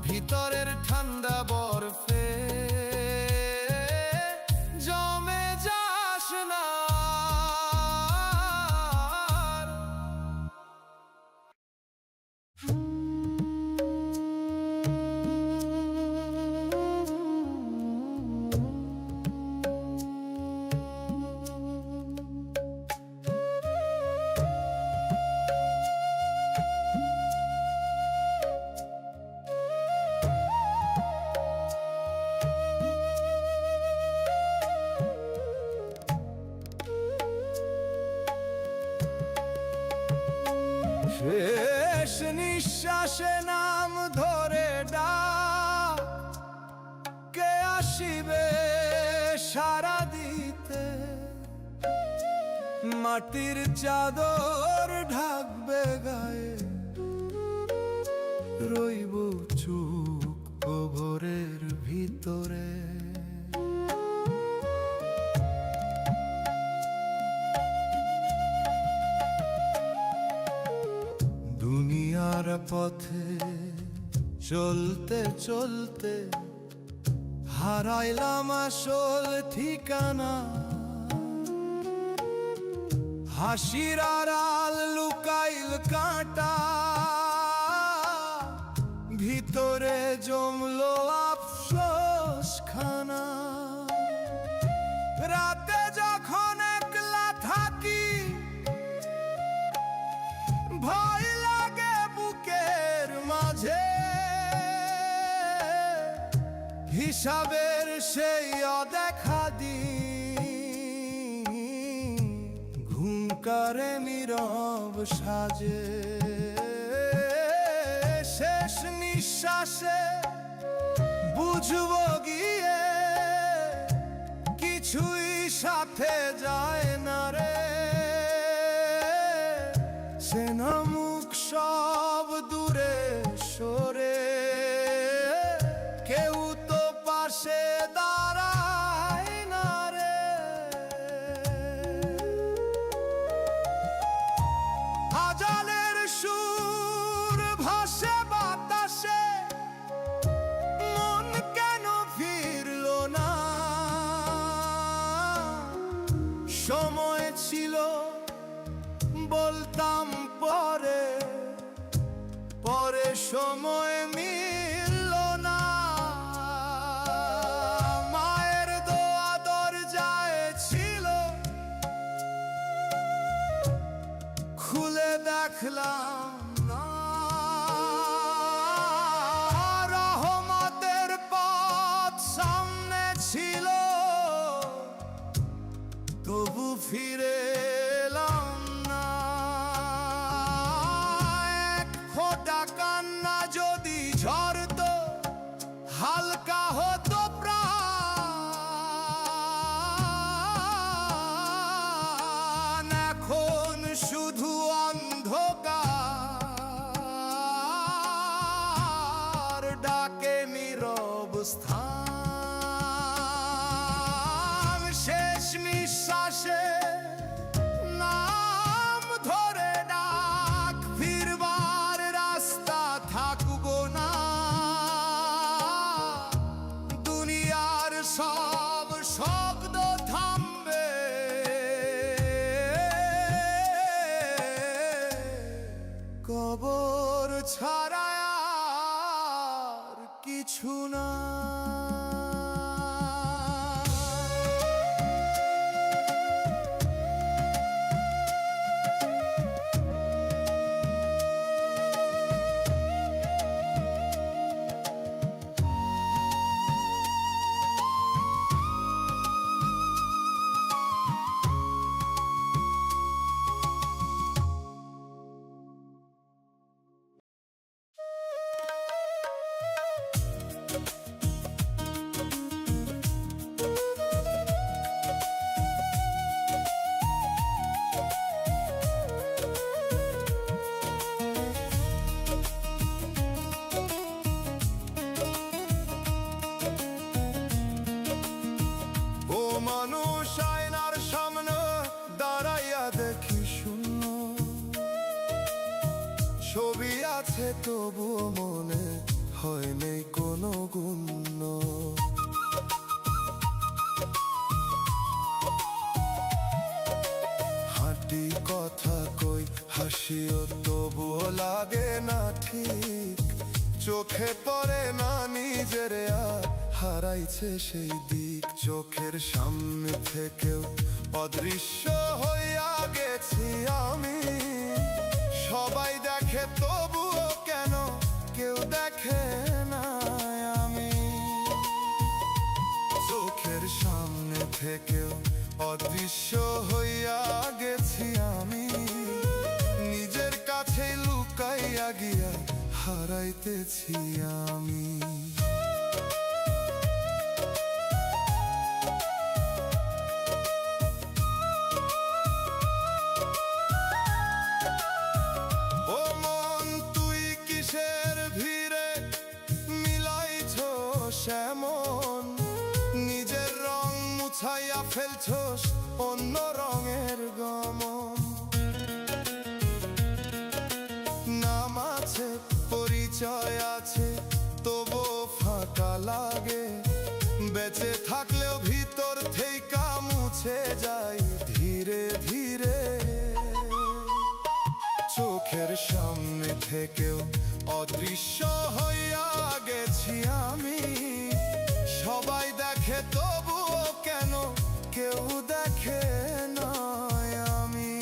ভিতরের ঠান্ডা বরফে জমে যাস না। শেষ নিঃশ্বাসে নাম ধরে ডাক, কে আসিবে মাটির চাদর ঢাকবে গায়ে, রইব চুপ কবরের ভিতরে। দুনিয়ার পথে চলতে চলতে হারাইলাম আসল ঠিকানা। হাসির আড়াল লুকাইল কাঁটা, ভিতরে জমলো আফসোস খানা। রাতে যখন একলা থাকি, ভয় লাগে বুকের মাঝে। হিসাবের সেই অদেখা দিন ঘুমকারে নীরব সাজে। শেষ নিঃশ্বাসে বুঝবো গিয়ে, কিছুই সাথে যায় না রে। সেনা মুখ সব দূরে সরে, কেউ তো পাশে দাঁড়ায় না রে। আজানের সুর ভাসে বাতাসে, মন কেন ফিরল না? সময় ছিল বলতাম পরে, পরে সময় মিলল না। মায়ের দোয়া দরজায় ছিল, খুলে দেখলাম না। রহমতের পথ সামনে ছিল, তবু ফিরে এলাম না। এক ফোঁটা কান্না যদি ঝরতো, হালকা হতো প্রাণ। এখন শুধু অন্ধকার ডাকে নীরব স্থান। শেষ নিঃশ্বাসে নাম ধরে ডাক, ফিরবার রাস্তা থাকবো না। দুনিয়ার সব শব্দ থামবে, কবর ছাড়া আর কিছু না। মানুষ আয়নার সামনে দাঁড়াইয়া দেখি শূন্য, ছবি আছে তবুও মনে হয় নেই কোনো গুণ্য। হাঁটি কথা কই হাসিও তবুও লাগে না ঠিক, চোখে পড়ে না নিজের আর হারাইছে সেই দিক। চোখের সামনে থেকেও অদৃশ্য হইয়া গেছি আমি, সবাই দেখে তবুও কেন কেউ দেখে না আমি। চোখের সামনে থেকেও অদৃশ্য হইয়া গেছি আমি, নিজের কাছে লুকাইয়া গিয়া হারাইতেছি আমি। মুছাইয়া ফেলছোস অন্য রঙের গমন। নাম আছে পরিচয় আছে তবুও ফাঁকা লাগে, বেঁচে থাকলেও ভিতর থেইকা মুছে যায় ধীরে ধীরে। চোখের সামনে থেকেও অদৃশ্য হইয়া গেছি আমি, সবাই দেখে তবুও কেন কেউ দেখে না আমি।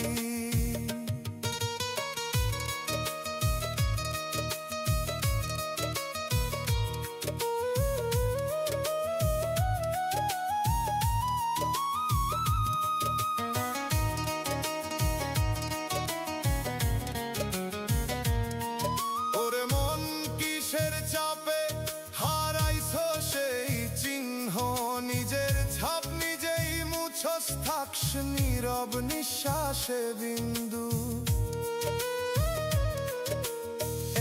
ওরে মন কিসের চাপে হারাইছো সেই চিহ্ন, নিজের ছাপ নিজেই মুছস থাকস নীরব নিঃশ্বাসে বিন্দু।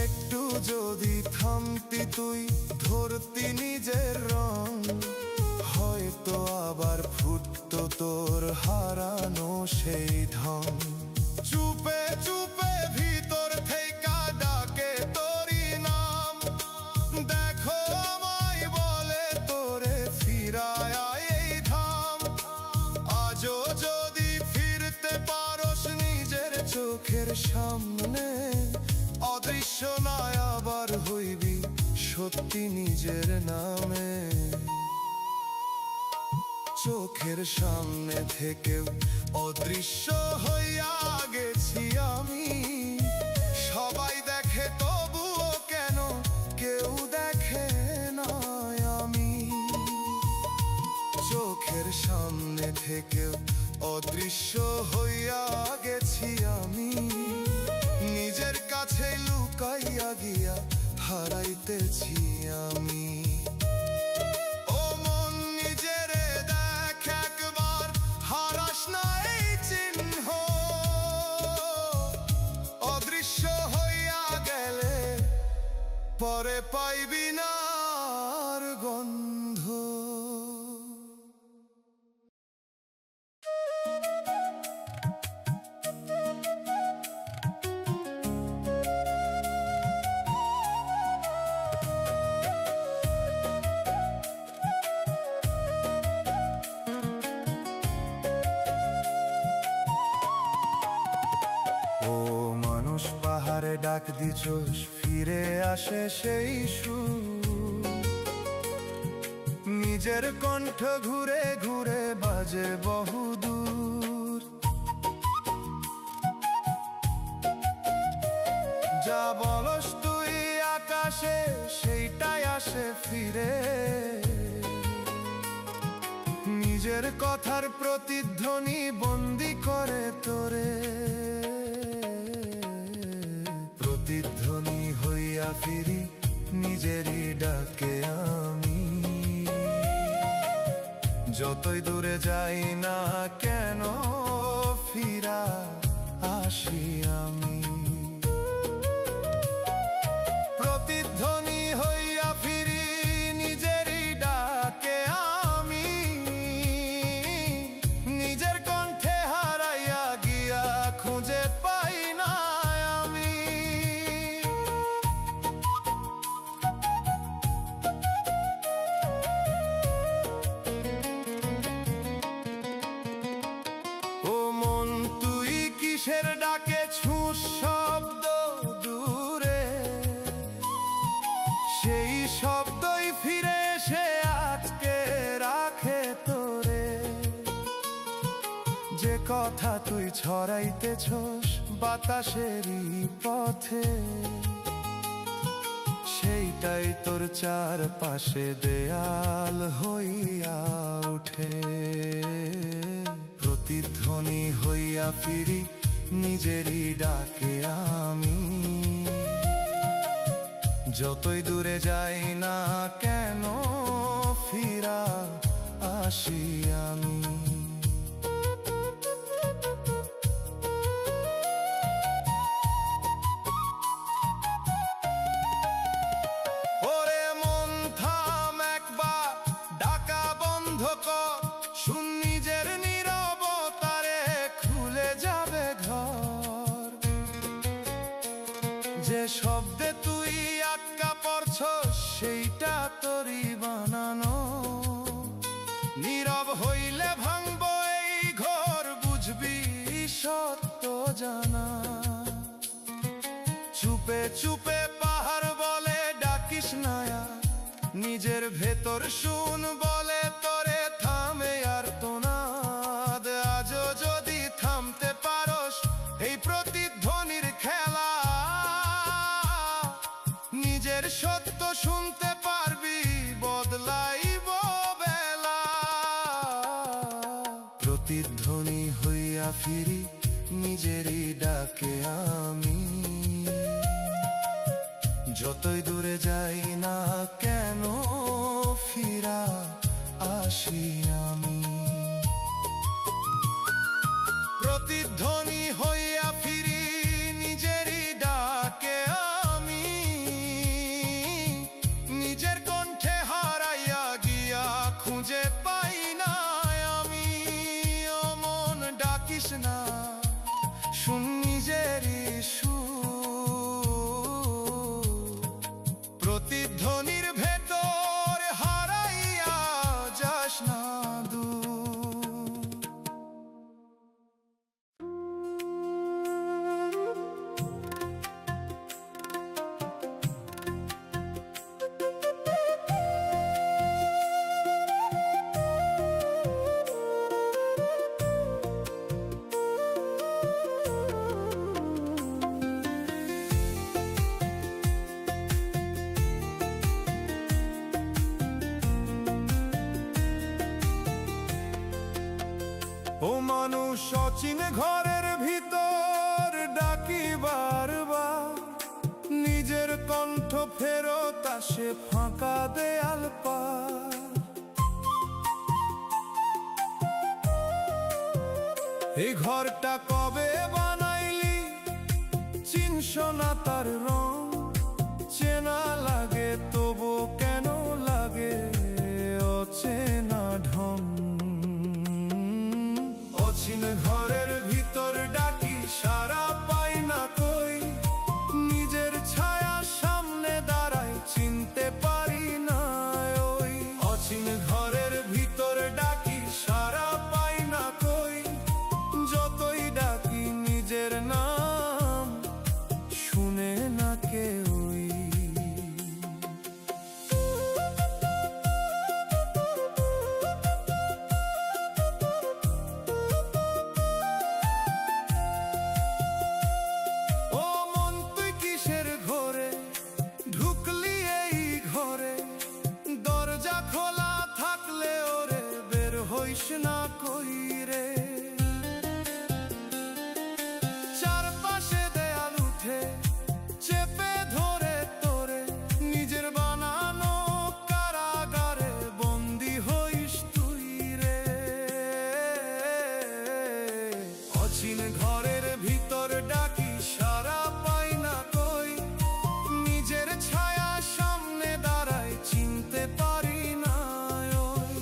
একটু যদি থামতি তুই ধরতি নিজের রং, হয়তো আবার ফুটতো তোর হারানো সেই ঢং। চুপে চুপে ভিতর থেকে ডাকে তোরই নাম, দেখো আমায় বলে তোরে ফিরায় এই ধাম। আজও যদি ফিরতে পারস নিজের চোখের সামনে, অদৃশ্য নয় আবার হইবি সত্যি নিজের নামে। চোখের সামনে থেকেও অদৃশ্য হইয়া গেছি আমি, সবাই দেখে তবুও কেন কেউ দেখে না আমি। চোখের সামনে থেকেও অদৃশ্য হইয়া গেছি আমি, নিজের কাছে লুকাইয়া গিয়া হারাইতেছি আমি। ও মন নিজেরে দেখ একবার, হারাস না এই চিহ্ন, অদৃশ্য হইয়া গেলে পরে পাইবি না আর গন্ধ। ও মানুষ পাহাড়ে ডাক দিছোস, ফিরে আসে সেই সুর। নিজের কণ্ঠ ঘুরে ঘুরে বাজে বহুদূর। যা বলস তুই আকাশে সেইটাই আসে ফিরে। নিজের কথার প্রতিধ্বনি বন্দি করে তোরে, প্রতিধ্বনি হইয়া ফিরি নিজেরই ডাকে আমি। যতই দূরে যাই না কেন ফিরা আসি আমি। প্রতিধ্বনি হইয়া ফিরি নিজেরই ডাকে আমি, নিজের কণ্ঠে হারাইয়া গিয়া খুঁজে পাই না আমি। ও মন তুই কিসের ডাকে ছুঁস শব্দ দূরে, সেই শব্দই ফিরে এসে আজকে রাখে তোরে। যে কথা তুই ছড়াইতেছস বাতাসেরই পথে, সেইটাই তোর চারপাশে দেয়াল হইয়া উঠে। প্রতিধ্বনি হইয়া ফিরি নিজেরই ডাকে আমি। যতই দূরে যাই না কেন ফিরা আসি আমি। ওরে মন থাম একবার, ডাকা বন্ধ কর, শূন্য শব্দে তুই আটকা পড়ছ সেইটা তোরই বানানো। নীরব হইলে ভাঙবো এই ঘর, বুঝবি সত্য জানা। চুপে চুপে পাহাড় বলে ডাকিস না আর, নিজের ভেতর শুন বলে তোরে থামে আর তোনাদ। আজও যদি থামতে পারস এই প্রতিধ্বনির খেলা, নিজের সত্য শুনতে পারবি বদলাইব বেলা। প্রতিধ্বনি হইয়া ফিরি নিজেরই ডাকে আমি, যতই দূরে যাই না কেন ফিরা আসি আমি। প্রতিধ্বনি হইয়া ফিরি নিজেরই ডাকে আমি, নিজের কণ্ঠে হারাইয়া গিয়া খুঁজে পাই না আমি। ও মন ডাকিস না, শুন নিজেরই প্রতিধ্বনির ভেতর হারাইয়া যাস না দূর। ও মানুষ অচিন ঘরের ভিতর ডাকি বারবার, নিজের কণ্ঠ ফেরত আসে ফাঁকা দেয়াল পার। এই ঘরটা কবে বানাইলি চিনস না তার রং, চেনা লাগে তবু কেন লাগে অচেনা ঢং। অচিন ঘরের ভিতর ডাকি সারা পাই না কই, নিজের ছায়া সামনে দাঁড়াই চিনতে পারি না ওই। অচিন ঘরের ভিতর ডাকি সারা পাই না কই, যতই ডাকি নিজের নাম শুনে না কেউই। না কই রে, চারপাশে দেয়াল উঠে চেপে ধরে তোরে, নিজের বানানো কারাগারে বন্দি হইস তুই রে। অচিন ঘরের ভিতর ডাকি সারা পাই না কই, নিজের ছায়া সামনে দাঁড়ায় চিনতে পারি না ওই।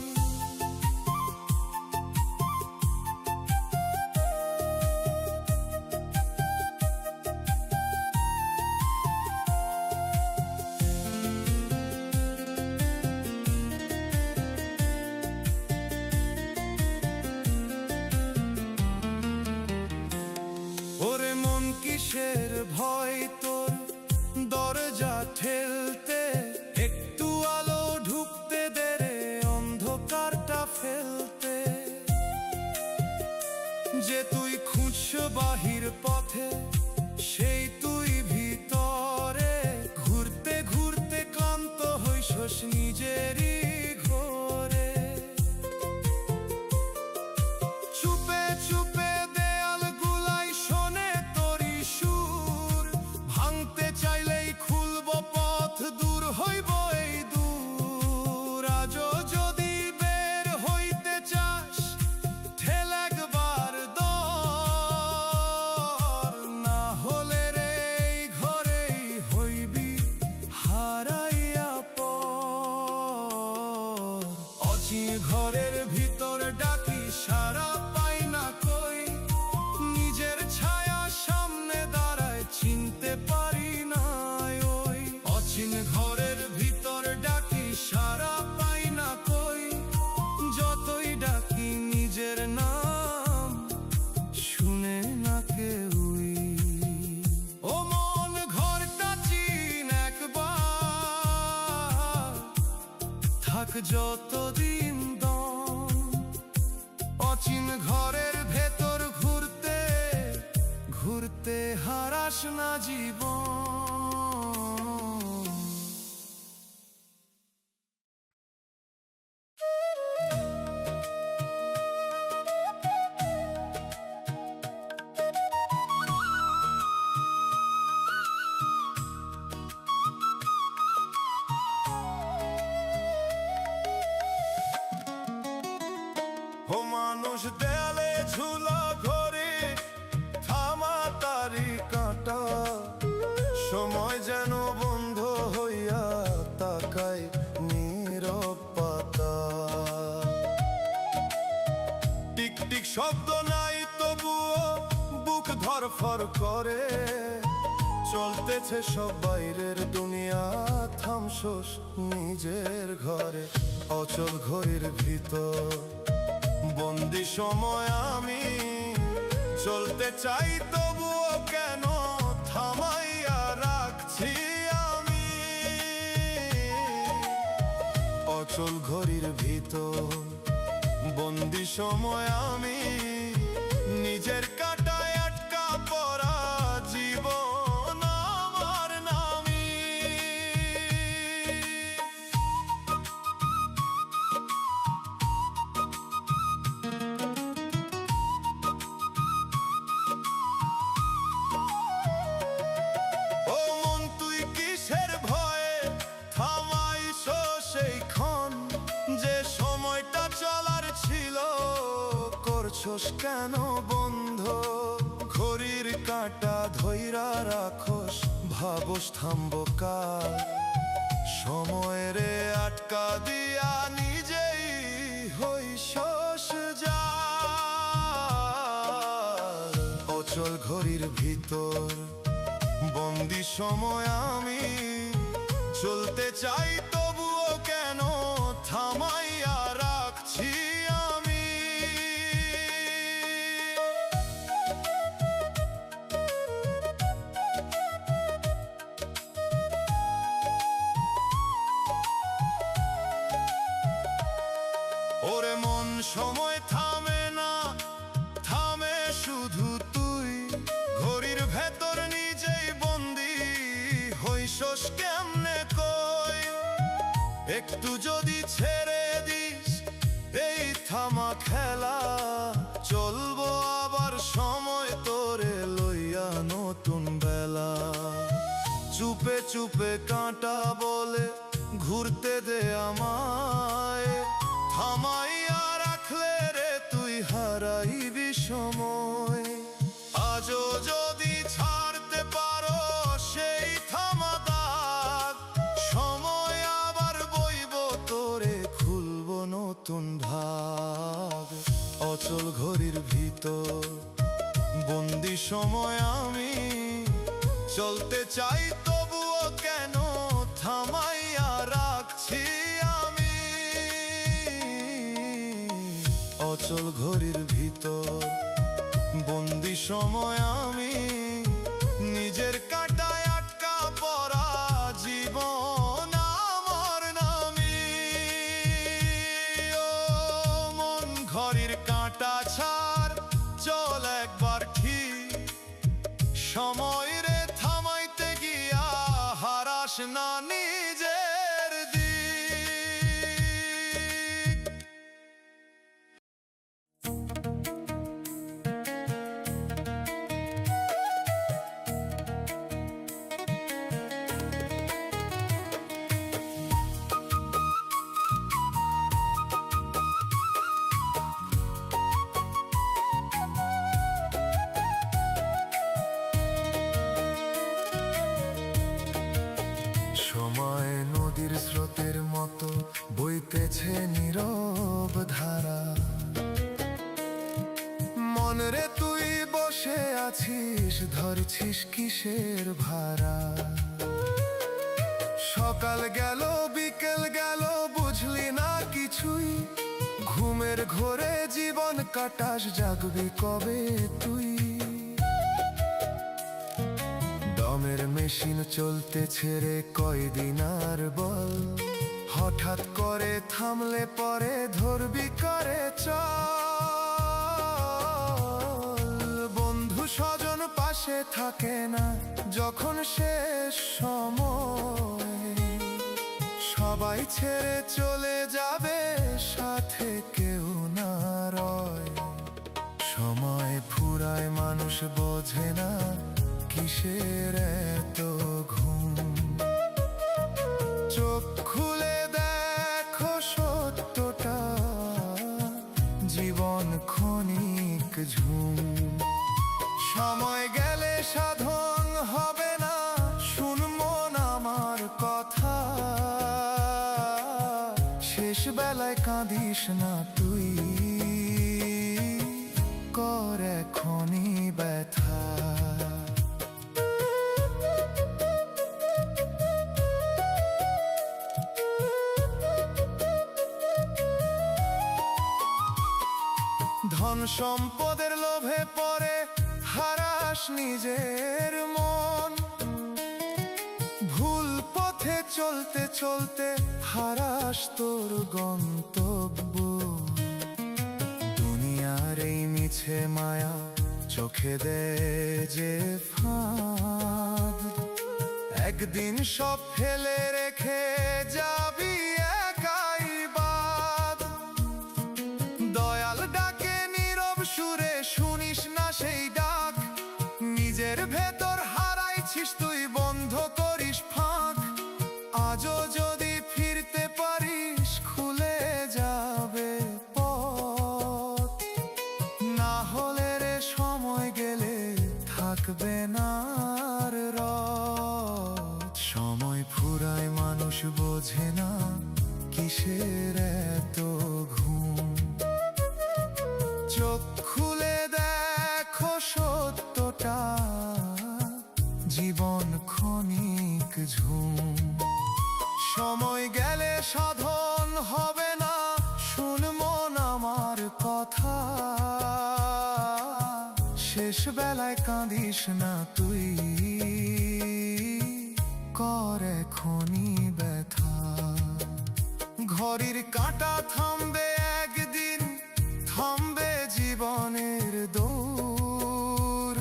ওরে মন কিসের ভয় তোর দরজা ঠেলতে, একটু আলো ঢুকতে দে রে অন্ধকারটা ফেলতে। যে তুই খুঁজছ বাহির পথে সেই তুই ভিতরে, ঘুরতে ঘুরতে ক্লান্ত হইছস নিজেরই ঘরে। চুপে চুপে দেয়াল গুলাই শোনে তোরি সুর, ভাঙতে চাইলেই খুলব পথ দূর হইব এই দূর। আজও যদি বের হইতে চাস ঠেল একবার দর, না হলে রে এই ঘরেই হইবি হারাইয়া পর। অচিন ঘরের ভিতর ডাকি সারা পাই না কই, নিজের ছায়া সামনে দাঁড়ায় চিনতে পারি না। থাক যতদিন দম, অচিন ঘরের ভেতর ঘুরতে ঘুরতে হারাস না জীবন। ও মানুষ দেয়ালে ঝুলা ঘরে থামা তারি কাঁটা, সময় যেন বন্ধ হইয়া তাকায় নীরব পাতা। টিক টিক শব্দ নাই তবুও বুক ধরফর করে, চলতেছে সব বাইরের দুনিয়া, থামছোস নিজের ঘরে। অচল ঘড়ির ভিতর বন্দি সময় আমি, চলতে চাই তবুও কেন থামাইয়া রাখছি আমি। অচল ঘড়ির ভিতর বন্দি সময় আমি, নিজের কাটায় আটকা পড়া জীবন আমার নামি। ও মন তুই কিসের ভয়ে থামাইছো সেই ক্ষণ, যে সময়টা চলার ছিল করছোস কেন বন্ধ। ঘড়ির কাঁটা ধইরা রাখোস, ভাবস থামবো কাল, সময়ের আটকা দিয়া নিজেই হইছস যা। অচল ঘড়ির ভিতর বন্দি সময় আমি, চলতে চাই তবুও কেন থামাইয়া রাখছি আমি। ওরে মন সময় থামে না, থামে শুধু তুই। ঘড়ির ভেতর নিজেই বন্দি হইছস কেমনে কই। একটু যদি ছেড়ে দিস এই থামা খেলা, চলবো আবার সময় তোরে লইয়া নতুন বেলা। চুপে চুপে কাঁটা বলে ঘুরতে দে আমায়, থামাইয়া রাখলে রে তুই হারাইবি সময়। আজও যদি ছাড়তে পারো সেই থামা দাগ, সময় আবার বইব তোরে খুলব নতুন ভাগ। অচল ঘড়ির ভিতর বন্দি সময় আমি, চলতে চাই তবুও কেন থামাইয়া রাখছি আমি। অচল ঘড়ির ভিতর বন্দি সময় আমি, নিজের কাটায় আটকা পড়া জীবন আমার নামি। ও মন ঘড়ির কাঁটা ছাড়, চল একবার ঠিক, সময় রে থামাইতে গিয়া হারাস না নিজের দিক। সময় নদীর স্রোতের মতো বইতেছে নীরব ধারা। মনরে তুই বসে আছিস, ধরছিস কিসের ভাড়া। সকাল গেল বিকেল গেল বুঝলি না কিছুই, ঘুমের ঘোরে জীবন কাটাস, জাগবি কবে তুই। দমের মেশিন চলতে ছেড়ে কয়দিন আর বল, হঠাৎ করে থামলে পরে ধরবি করে চল। বন্ধু স্বজন পাশে থাকে না যখন শেষ সময়, সবাই ছেড়ে চলে যাবে সাথে কেউ না রয়। সময় ফুরায় মানুষ বোঝে না কিসের এত ঘুম। চোখ খুলে দেখো সত্যটা, জীবন ক্ষণিক ঝুম। সময় গেলে সাধন হবে না, শুন মন আমার কথা। শেষ বেলায় কাঁদিস না তুই, কর এখনই ব্যথা। ধন সম্পদের লোভে পড়ে হারাস নিজের মন। ভুল পথে চলতে চলতে হারাস তোর গন্তব্য। দুনিয়ার এই মিছে মায়া চোখে দে যে ফাঁদ, একদিন সব ফেলে রেখে যাবি একাই বাদ। দয়াল ডাকে নীরব সুরে, শুনিস না সেই ডাক। নিজের ভেতর হারাইছিস তুই, বন্ধ করিস ফাঁক। আজও যদি ফিরতে পারিস খুলে যাবে পথ, না হলে রে সময় গেলে থাকবে না আর রথ। সময় ফুরায় মানুষ বোঝে না কিসের এত ঘুম। চোখ খুলে দেখো সত্যটা, জীবন ক্ষণিক ঝুম। সময় গেলে সাধন হবে না, শুন মন আমার কথা। শেষ বেলায় কাঁদিস না তুই, কর এখনই ব্যথা। ঘড়ির কাঁটা থামবে একদিন, থামবে জীবনের দৌড়।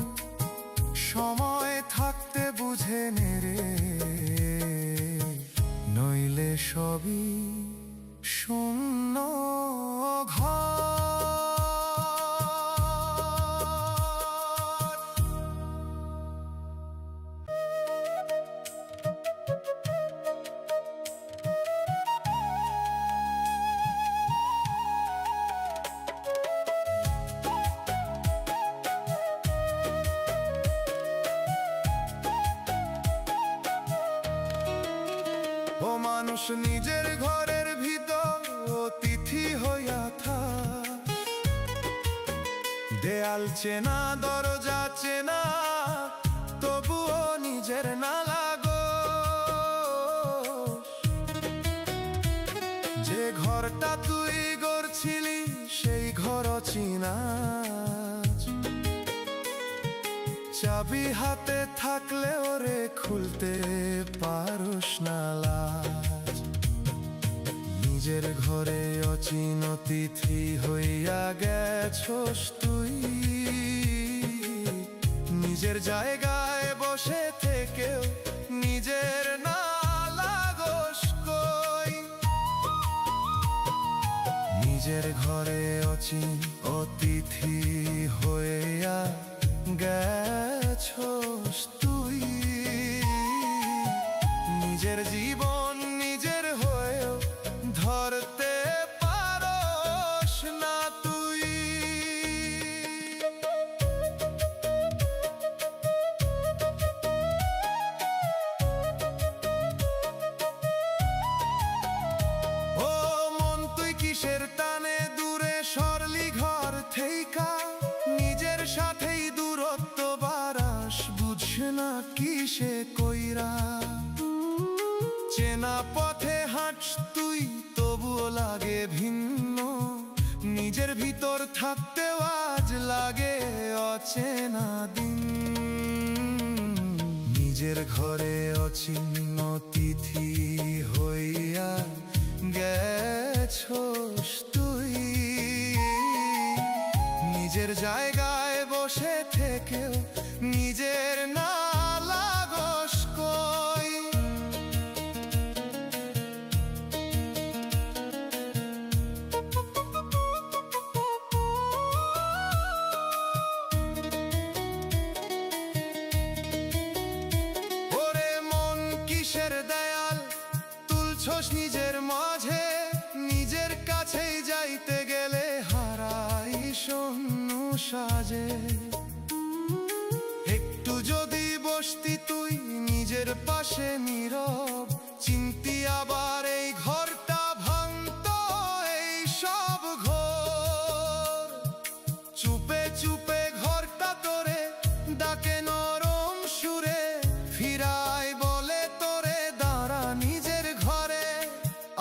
সময় থাকতে বুঝে নে রে, নইলে সবই শূন্য ঘর। ও মানুষ নিজের ঘরের ভিতর অতিথি হইয়া থাক। দেয়াল চেনা দরজা চেনা, তবুও নিজের না লাগো। যে ঘরটা তুই গড়ছিলি সেই ঘর চিনা, চাবি হাতে থাকলে ওরে খুলতে পারোস না লাজ। নিজের ঘরে অচিন অতিথি হইয়া গেছস তুই, নিজের জায়গায় বসে থেকেও নিজের না লাগোস কই। নিজের ঘরে অচিন অতিথি হইয়া গেছস তুই, নিজের জীবন নিজের হয়েও ধরতে পারোস না তুই। ও মন তুই কিসের টানে দূরে সরলি ঘর থেইকা, নিজের সাথেই দূরত্ব বাড়াস বুঝ না কিসে কইরা। চেনা পথে হাঁটস তুই তবুও লাগে ভিন্ন, নিজের ভিতর থাকতেও আজ লাগে অচেনা দিন। নিজের ঘরে অচিন অতিথি হইয়া গেছোস তুই নিজের জায়গায় বসে থেকেও নিজের না লাগস কই। ওরে মন কিসের দেয়াল তুলছস নিজের মাঝে, নিজের কাছেই যাইতে গেলে হারাই শূন্য সাজে। একটু যদি বসতি তুই নিজের পাশে নীরব, চিন্তি আবার এই ঘরটা ভাঙতো এই সব ঘর। চুপে চুপে ঘরটা তোরে ডাকে নরম সুরে, ফিরাই বলে তোরে দাঁড়া নিজের ঘরে।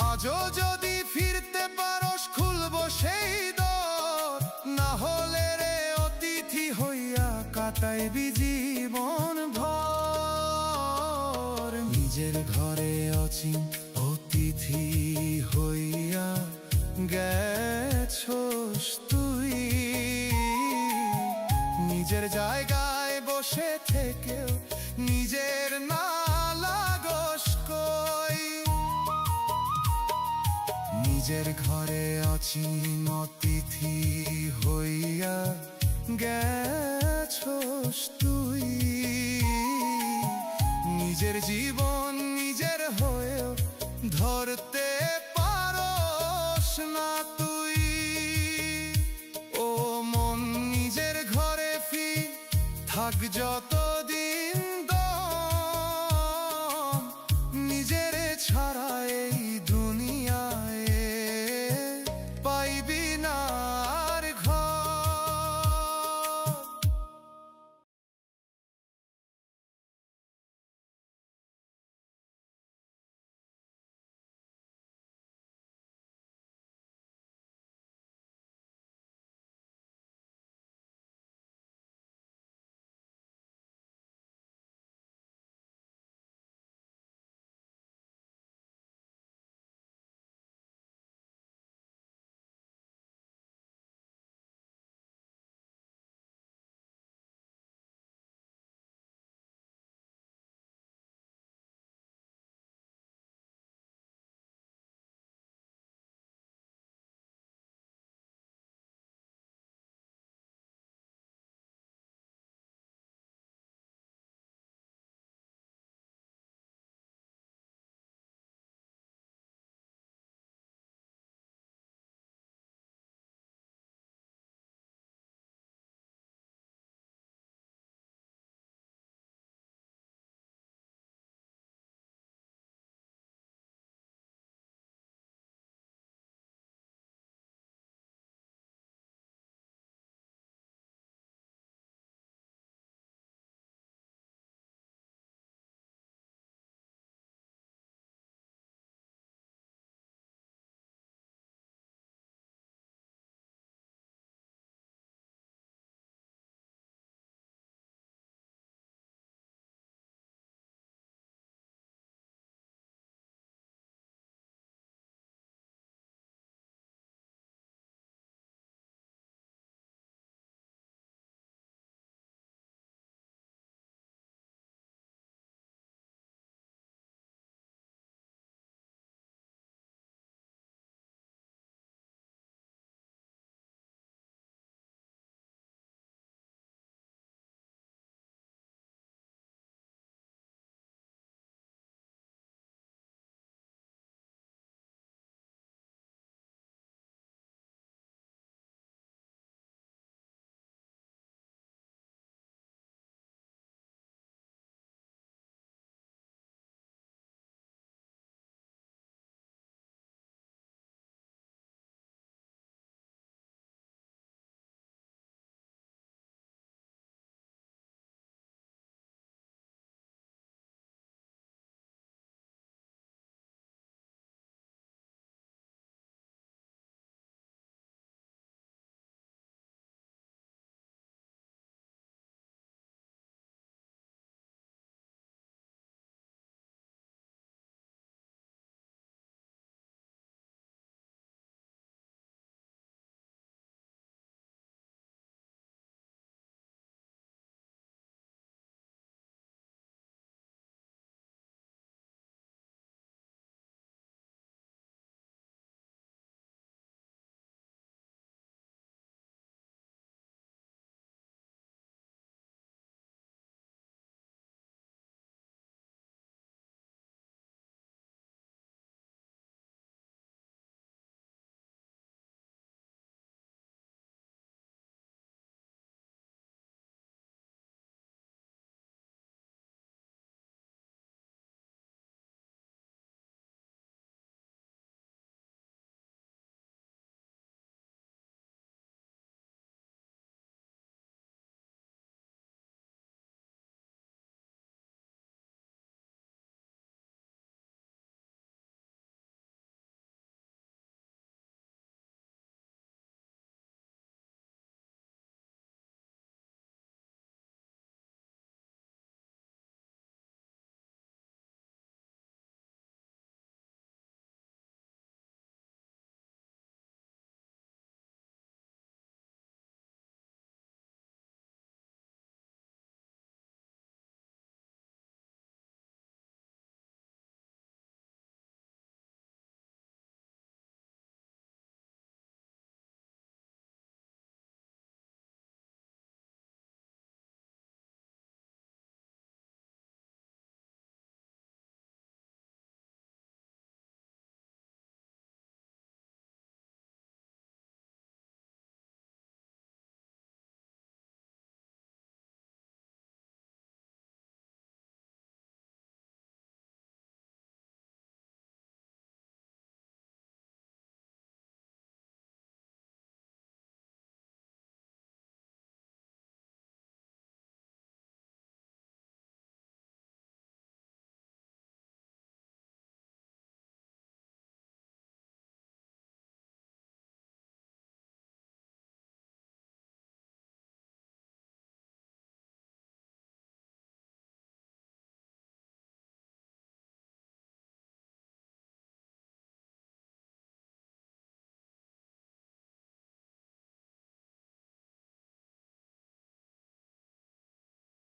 আজও যদি ফিরতে পারস খুলবো সেই দর, না হলে রে অতিথি হইয়া কাটাইবি জীবন ভর। নিজের ঘরে অচিন অতিথি হইয়া গেছোস তুই নিজের জায়গায় বসে থেকেও নিজের না লাগস কই। নিজের ঘরে অচিন অতিথি হইয়া গেছোস তুই নিজের জীবন নিজের হয়েও ধরতে পারস না তুই। ও মন নিজের ঘরে ফির থাক যত